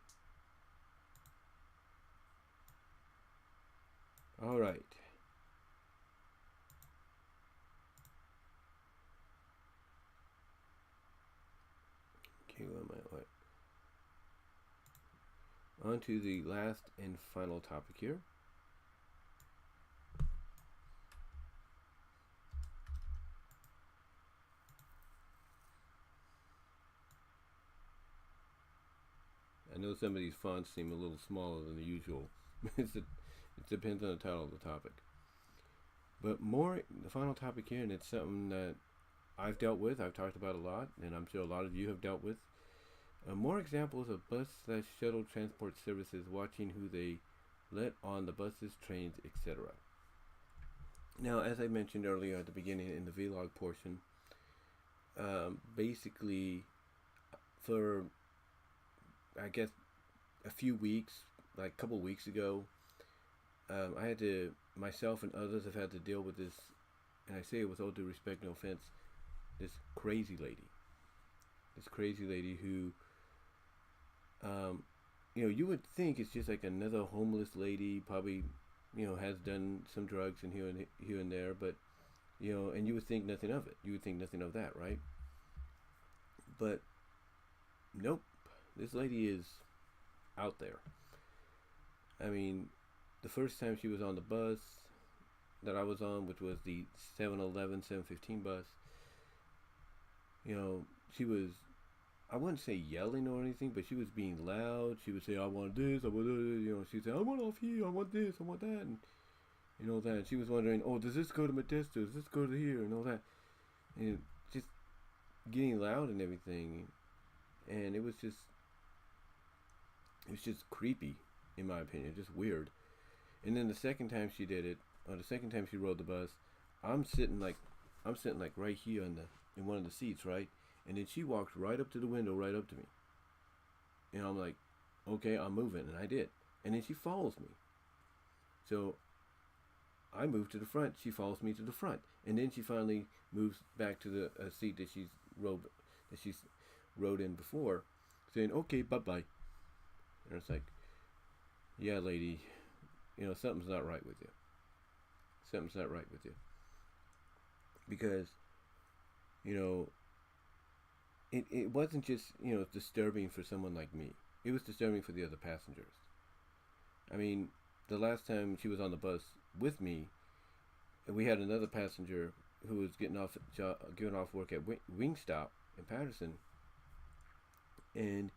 All right. Okay, what? On to the last and final topic here. I know some of these fonts seem a little smaller than the usual. It depends on the title of the topic. But the final topic here, and it's something that I've dealt with, I've talked about a lot, and I'm sure a lot of you have dealt with. More examples of bus/shuttle transport services watching who they let on the buses, trains, etc. Now, as I mentioned earlier at the beginning in the vlog portion, basically for, I guess, a few weeks, like a couple weeks ago, myself and others have had to deal with this, and I say it with all due respect, no offense, this crazy lady who You know, you would think it's just like another homeless lady, probably, you know, has done some drugs and here and there, but you know, and you would think nothing of it. You would think nothing of that, right? But nope, this lady is out there. I mean, the first time she was on the bus that I was on, which was the 711, 715 bus, you know, she was, I wouldn't say yelling or anything, but she was being loud. She would say, I want this, I want this, you know, she'd say, I want off here, I want this, I want that, and you know that. She was wondering, oh, does this go to Modesto? Does this go to here? And all that. And just getting loud and everything. And it was just creepy, in my opinion, just weird. And then the second time she did it, or the second time she rode the bus, I'm sitting like right here in one of the seats, right? And then she walked right up to the window, right up to me. And I'm like, okay, I'm moving, and I did. And then she follows me. So I move to the front. She follows me to the front, and then she finally moves back to the seat that she's rode in before, saying, "Okay, bye bye." And it's like, yeah, lady, you know, something's not right with you. Something's not right with you, because you know, it wasn't just, you know, disturbing for someone like me. It was disturbing for the other passengers. I mean, the last time she was on the bus with me, we had another passenger who was getting off work at Wingstop in Patterson, and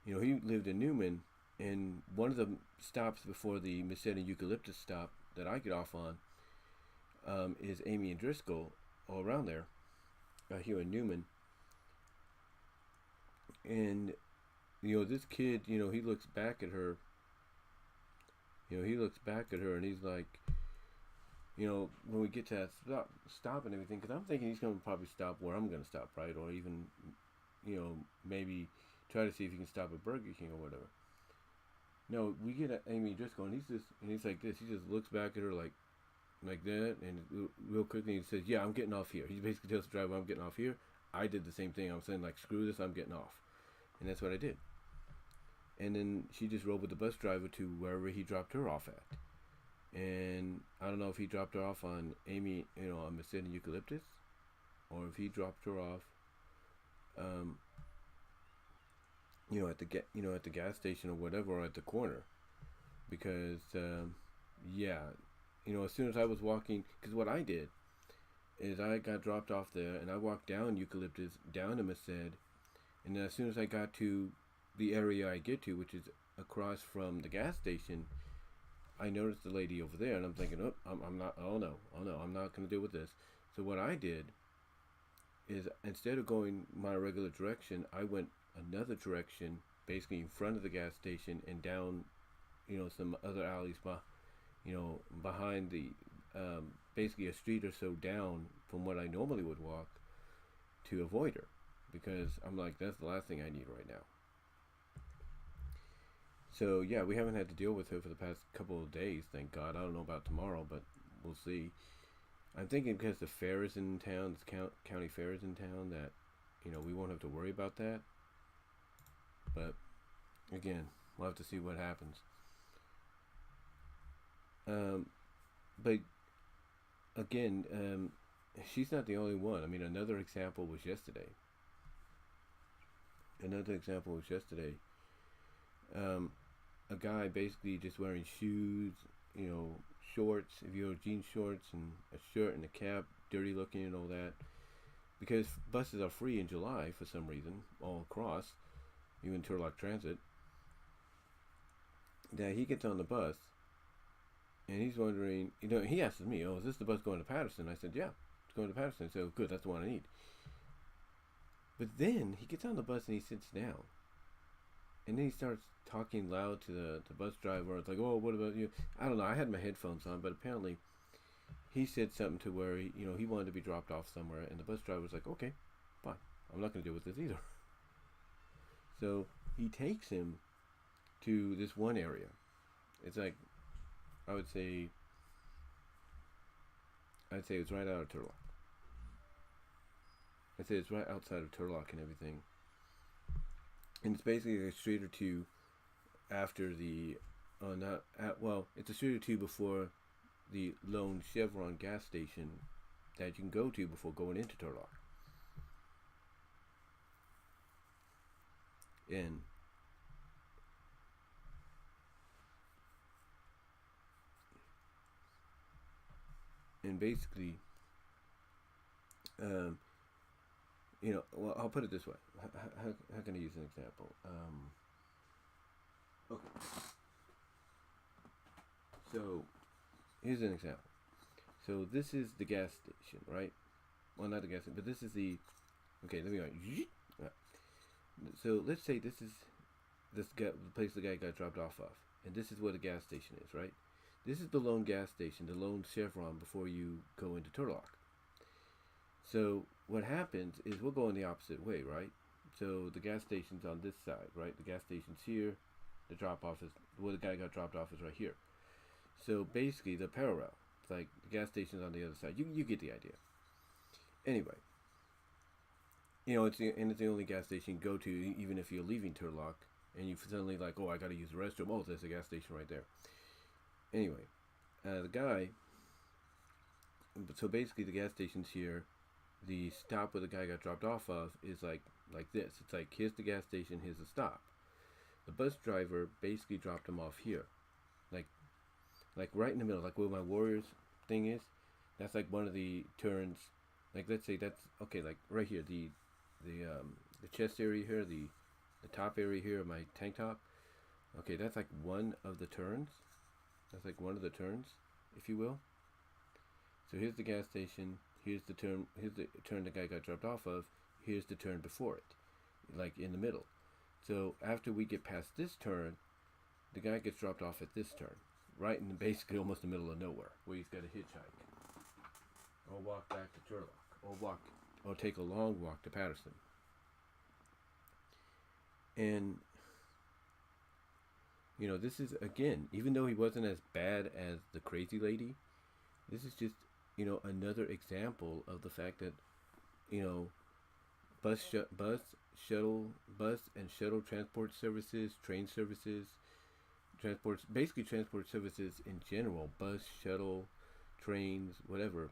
you know, he lived in Newman, and one of the stops before the Merced Eucalyptus stop that I get off on is Amy and Driscoll, all around there, here in Newman. And you know, this kid, you know, he looks back at her. You know, he looks back at her and he's like, you know, when we get to that stop and everything, because I'm thinking he's going to probably stop where I'm going to stop, right? Or even, you know, maybe try to see if he can stop at Burger King or whatever. No, we get at Amy Driscoll, and he's like this. He just looks back at her like that, and real quickly he says, "Yeah, I'm getting off here." He basically tells the driver, "I'm getting off here." I did the same thing. I'm saying like, "Screw this, I'm getting off," and that's what I did. And then she just rode with the bus driver to wherever he dropped her off at. And I don't know if he dropped her off on Amy, you know, on Merced and Eucalyptus, or if he dropped her off, you know, at the gas station or whatever, or at the corner, because yeah, you know, as soon as I was walking, because what I did is I got dropped off there, and I walked down Eucalyptus, down to Merced, and then as soon as I got to the area I get to, which is across from the gas station, I noticed the lady over there, and I'm thinking, oh, I'm not, oh no, I'm not going to deal with this. So what I did is, instead of going my regular direction, I went another direction, basically in front of the gas station and down, you know, some other alleys, you know, behind the, basically a street or so down from what I normally would walk, to avoid her, because I'm like, that's the last thing I need right now. So yeah, we haven't had to deal with her for the past couple of days, thank God. I don't know about tomorrow, but we'll see. I'm thinking because the fair is in town, the county fair is in town, that, you know, we won't have to worry about that. But again, we'll have to see what happens. But again, she's not the only one. I mean, another example was yesterday. A guy basically just wearing shoes, you know, shorts, if you know, jean shorts and a shirt and a cap, dirty looking and all that. Because buses are free in July for some reason, all across, even Turlock Transit. That he gets on the bus, and he's wondering, you know, he asks me, "Oh, is this the bus going to Patterson?" I said, "Yeah, it's going to Patterson." So good, that's the one I need. But then he gets on the bus and he sits down. And then he starts talking loud to the bus driver. It's like, "Oh, what about you?" I don't know. I had my headphones on, but apparently he said something to where he, you know, he wanted to be dropped off somewhere, and the bus driver was like, "Okay, fine. I'm not going to deal with this either." So he takes him to this one area. It's like, I'd say it's right out of Turlock. I'd say it's right outside of Turlock and everything. and it's basically a street or two after the, not at, well, it's a street or two before the lone Chevron gas station that you can go to before going into Turlock. And basically, well, I'll put it this way. How can I use an example? Okay. So, here's an example. So this is the gas station, right? Well, not the gas station, but this is the. Okay, let me go. So let's say this is the place the guy got dropped off of, and this is where the gas station is, right? This is the lone gas station, the lone Chevron before you go into Turlock. So what happens is we're going the opposite way, right? So the gas station's on this side, right? The gas station's here. The drop off is where the guy got dropped off is right here. So basically, the parallel. It's like the gas station's on the other side. You get the idea. Anyway, it's the only gas station you go to, even if you're leaving Turlock, and you suddenly like, oh, I got to use the restroom. Oh, there's a gas station right there. Anyway, the guy. So basically, the gas station's here. The stop where the guy got dropped off of is like this. It's like, here's the gas station, here's the stop. The bus driver basically dropped him off here, like right in the middle, like where my Warriors thing is. That's like one of the turns. Like, let's say that's okay. Like right here, the chest area here, the top area here of my tank top. Okay, that's like one of the turns. That's like one of the turns, if you will. So here's the gas station. Here's the turn. Here's the turn the guy got dropped off of. Here's the turn before it, like in the middle. So after we get past this turn, the guy gets dropped off at this turn, right in basically almost the middle of nowhere, where he's got to hitchhike, or walk back to Turlock, or take a long walk to Patterson. And this is, again, even though he wasn't as bad as the crazy lady, this is just another example of the fact that bus and shuttle transport services, train services, transport services in general, bus, shuttle, trains, whatever,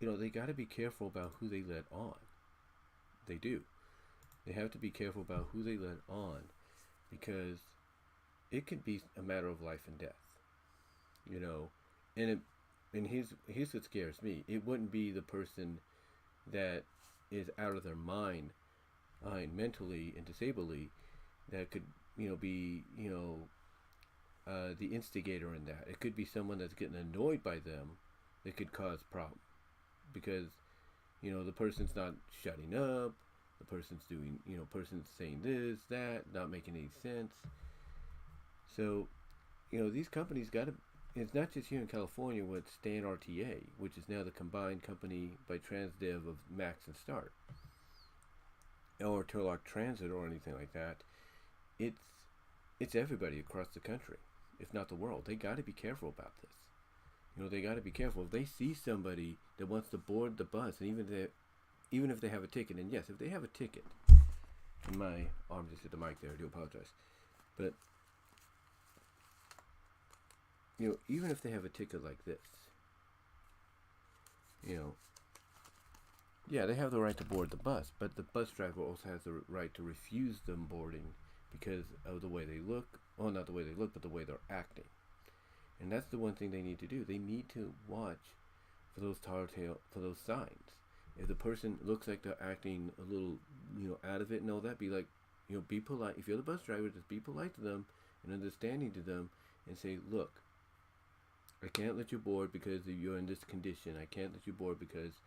they got to be careful about who they let on. They do. They have to be careful about who they let on, because it could be a matter of life and death. And here's what scares me. It wouldn't be the person that is out of their mind, mentally and disabledly, that could be the instigator in that. It could be someone that's getting annoyed by them that could cause problem, because the person's not shutting up, the person's doing person's saying this, that, not making any sense. So these companies got to. It's not just here in California with Stan RTA, which is now the combined company by Transdev of Max and Start, or Turlock Transit, or anything like that. It's everybody across the country, if not the world. They got to be careful about this. They got to be careful. If they see somebody that wants to board the bus, and even if they have a ticket, and yes, if they have a ticket, and my arm just hit the mic there, I do apologize, but even if they have a ticket like this, yeah, they have the right to board the bus, but the bus driver also has the right to refuse them boarding because of the way they look. Well, not the way they look, but the way they're acting. And that's the one thing they need to do. They need to watch for those signs. If the person looks like they're acting a little, out of it and all that, be like, be polite. If you're the bus driver, just be polite to them and understanding to them, and say, look, I can't let you board because you're in this condition. I can't let you board because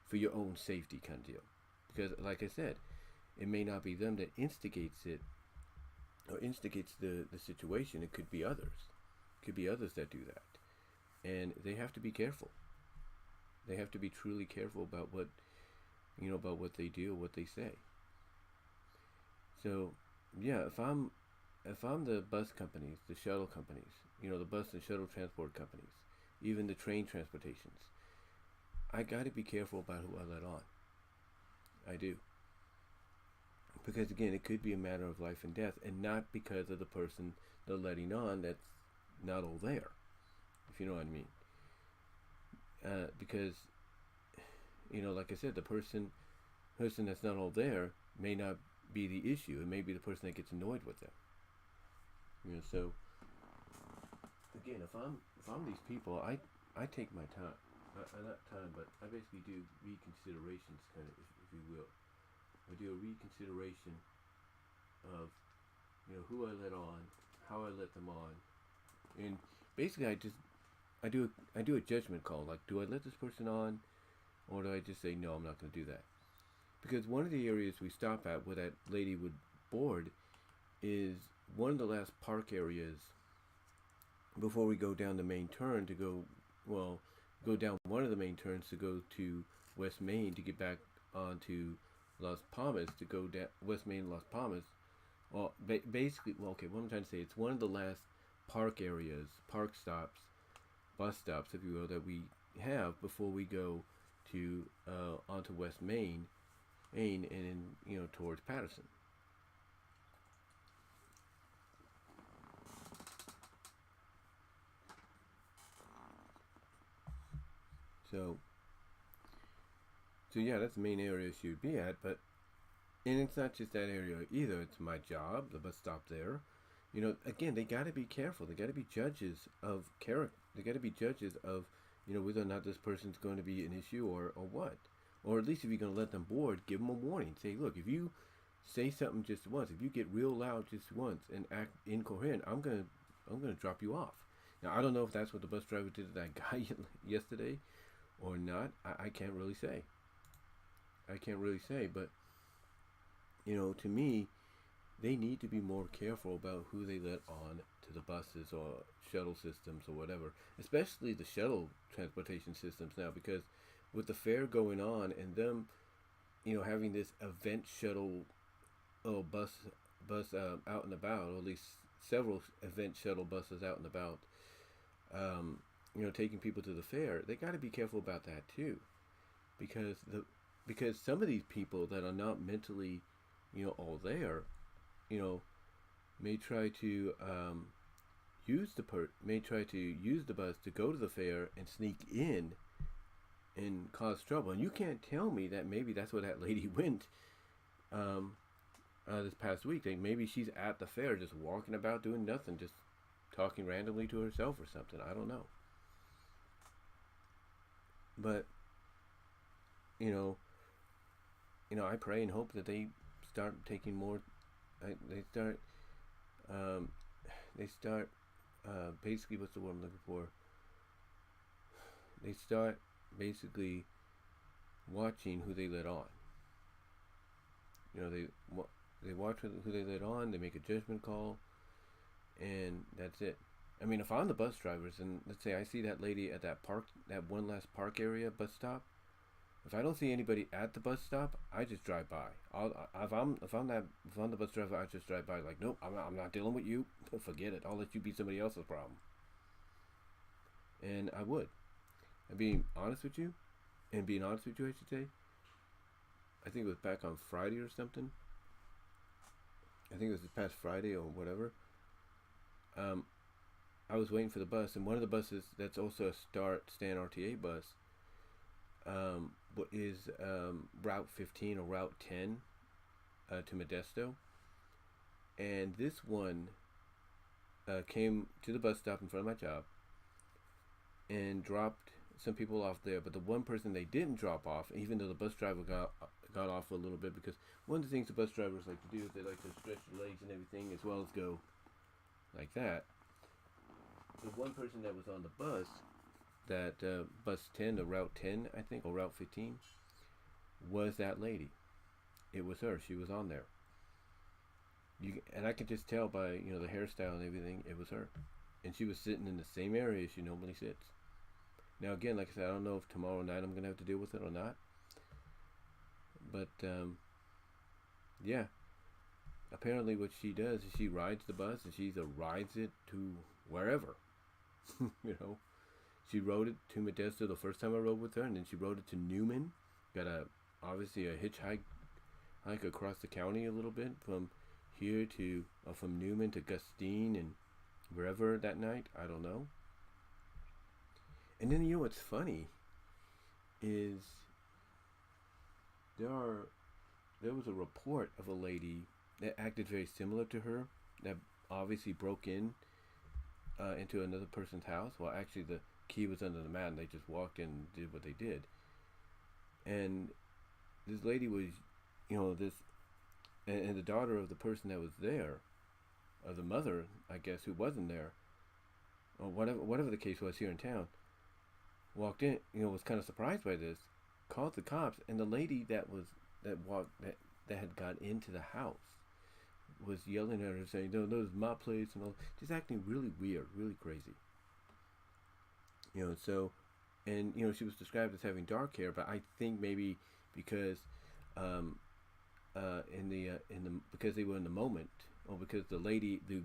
for your own safety, kind of deal. Because, like I said, it may not be them that instigates it or instigates the situation. It could be others. It could be others that do that. And they have to be careful. They have to be truly careful about what they do, what they say. So, yeah, if I'm the bus companies, the shuttle companies, the bus and shuttle transport companies, even the train transportations, I got to be careful about who I let on. I do. Because again, it could be a matter of life and death, and not because of the person they're letting on that's not all there, if you know what I mean. Because, like I said, the person that's not all there may not be the issue. It may be the person that gets annoyed with them. So again, if I'm these people, I take my time. Not time, but I basically do reconsiderations, kind of, if you will. I do a reconsideration of, who I let on, how I let them on, and basically I do a judgment call. Like, do I let this person on, or do I just say no? I'm not going to do that. Because one of the areas we stop at where that lady would board is one of the last park areas before we go down the main turn to go down one of the main turns to go to West Main to get back onto Las Palmas, to go down West Main, Las Palmas. Well, basically, what I'm trying to say, it's one of the last park areas, park stops, bus stops, if you will, that we have before we go to onto West Main, and towards Patterson. So yeah, that's the main area she would be at, and it's not just that area either. It's my job, the bus stop there. Again, they got to be careful. They got to be judges of character. They got to be judges of, whether or not this person's going to be an issue or what. Or at least if you're going to let them board, give them a warning. Say, look, if you say something just once, if you get real loud just once and act incoherent, I'm gonna drop you off. Now, I don't know if that's what the bus driver did to that guy yesterday or not. I can't really say. But to me, they need to be more careful about who they let on to the buses or shuttle systems or whatever, especially the shuttle transportation systems now, because with the fair going on and them, having this event shuttle bus out and about, or at least several event shuttle buses out and about, taking people to the fair, they got to be careful about that too, because some of these people that are not mentally, all there, may try to use the bus to go to the fair and sneak in and cause trouble. And you can't tell me that maybe that's where that lady went this past week. Like, maybe she's at the fair just walking about doing nothing, just talking randomly to herself or something. I don't know. But I pray and hope that they start taking more. They start basically, what's the word I'm looking for? They start basically watching who they let on. They watch who they let on. They make a judgment call, and that's it. I mean, if I'm the bus drivers, and let's say I see that lady at that one last park area bus stop, if I don't see anybody at the bus stop, I just drive by. If I'm the bus driver, I just drive by. Like, nope, I'm not dealing with you. Forget it. I'll let you be somebody else's problem. And I would. And being honest with you, I should say. I think it was back on Friday or something. I think it was this past Friday or whatever. I was waiting for the bus, and one of the buses that's also a Stand RTA bus is Route 15 or Route 10 to Modesto. And this one came to the bus stop in front of my job and dropped some people off there. But the one person they didn't drop off, even though the bus driver got off a little bit, because one of the things the bus drivers like to do is they like to stretch their legs and everything as well as go like that. The one person that was on the bus, that bus 10 or Route 10, I think, or Route 15, was that lady. It was her. She was on there. And I could just tell by, the hairstyle and everything, it was her. And she was sitting in the same area she normally sits. Now, again, like I said, I don't know if tomorrow night I'm going to have to deal with it or not. But, yeah. Apparently what she does is she rides the bus, and she either rides it to wherever. She rode it to Modesto the first time I rode with her, and then she rode it to Newman. Got obviously a hike across the county a little bit from here to from Newman to Gustine and wherever that night. I don't know. And then what's funny is there was a report of a lady that acted very similar to her that obviously broke in into another person's house. Well, actually, the key was under the mat, and they just walked in and did what they did. And this lady was, and the daughter of the person that was there, or the mother, I guess, who wasn't there, or whatever the case was here in town, walked in, was kind of surprised by this, called the cops, and the lady that had got into the house was yelling at her, saying, "No, this is my place," and all, just acting really weird, really crazy. So, and she was described as having dark hair, but I think maybe because because they were in the moment, or because the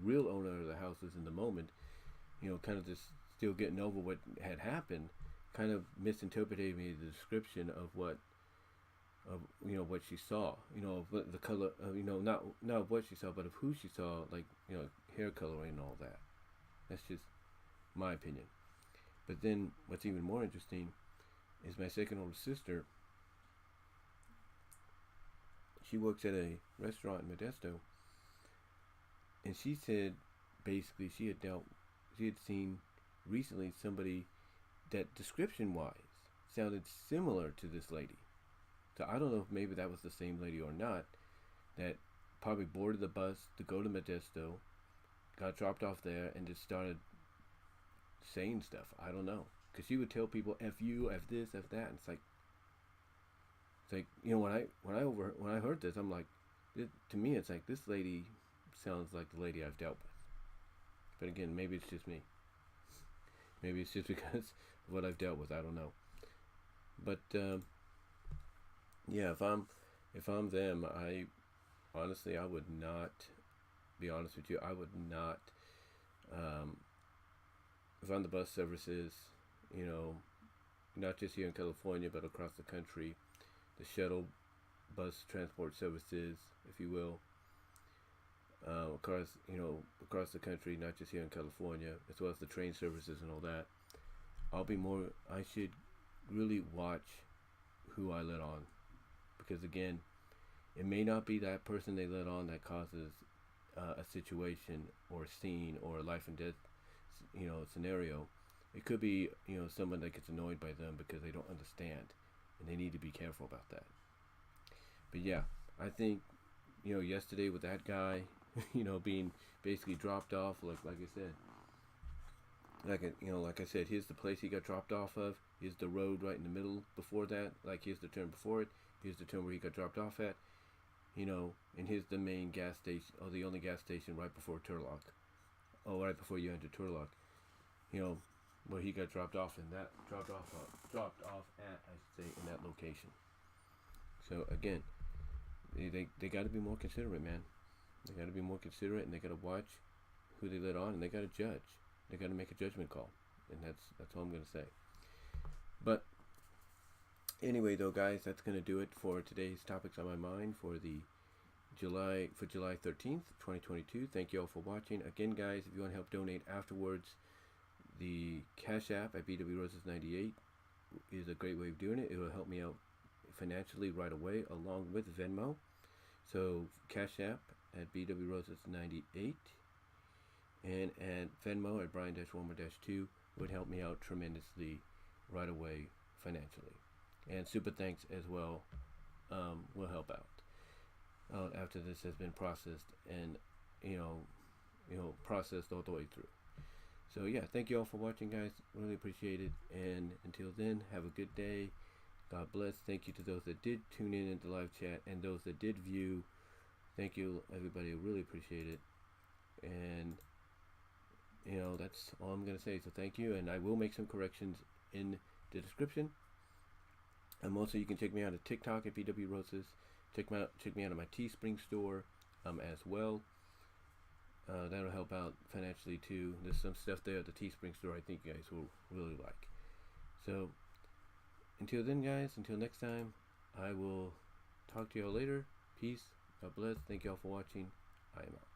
real owner of the house was in the moment, kind of just still getting over what had happened, kind of misinterpreted me the description of what she saw, of the color, not what she saw, but of who she saw, like, hair coloring and all that. That's just my opinion. But then what's even more interesting is my second older sister. She works at a restaurant in Modesto, and she said basically she had seen recently somebody that description-wise sounded similar to this lady. So I don't know if maybe that was the same lady or not, that probably boarded the bus to go to Modesto, got dropped off there, and just started saying stuff. I don't know, because she would tell people "F you, F this, F that," and it's like when I heard this, I'm like, to me it's like, this lady sounds like the lady I've dealt with. But again, maybe it's just me. Maybe it's just because of what I've dealt with. I don't know. But yeah, if I'm them, I honestly, I would not, be honest with you, I would not, if I'm the bus services, not just here in California, but across the country, the shuttle bus transport services, if you will, across the country, not just here in California, as well as the train services and all that, I should really watch who I let on. Because again, it may not be that person they let on that causes a situation or a scene or a life and death, scenario. It could be, someone that gets annoyed by them because they don't understand, and they need to be careful about that. But yeah, I think, yesterday with that guy, being basically dropped off, like I said, like I said, here's the place he got dropped off of. Here's the road right in the middle before that. Like, here's the turn before it. Here's the turn where he got dropped off at. And here's the main gas station, or the only gas station right before Turlock. Oh, right before you enter Turlock. Where he got dropped off at, I should say, in that location. So again, they got to be more considerate, man. They got to be more considerate, and they got to watch who they let on, and they got to judge. They got to make a judgment call, and that's all I'm gonna say. But anyway, though, guys, that's gonna do it for today's topics on my mind for July 13th, 2022. Thank you all for watching. Again, guys, if you want to help donate afterwards, the Cash App at BWRoses98 is a great way of doing it. It will help me out financially right away, along with Venmo. So Cash App at BWRoses98 and at Venmo at Brian-Warmer-2 would help me out tremendously right away financially. And super thanks as well will help out after this has been processed and processed all the way through. So yeah, thank you all for watching, guys. Really appreciate it. And until then, have a good day. God bless. Thank you to those that did tune in the live chat and those that did view. Thank you, everybody. I really appreciate it. And that's all I'm gonna say. So thank you, and I will make some corrections in the description. And also, you can check me out at TikTok at BW Roses. Check me out at my Teespring store as well. That'll help out financially too. There's some stuff there at the Teespring store I think you guys will really like. So until then, guys, until next time, I will talk to y'all later. Peace. God bless. Thank y'all for watching. I am out.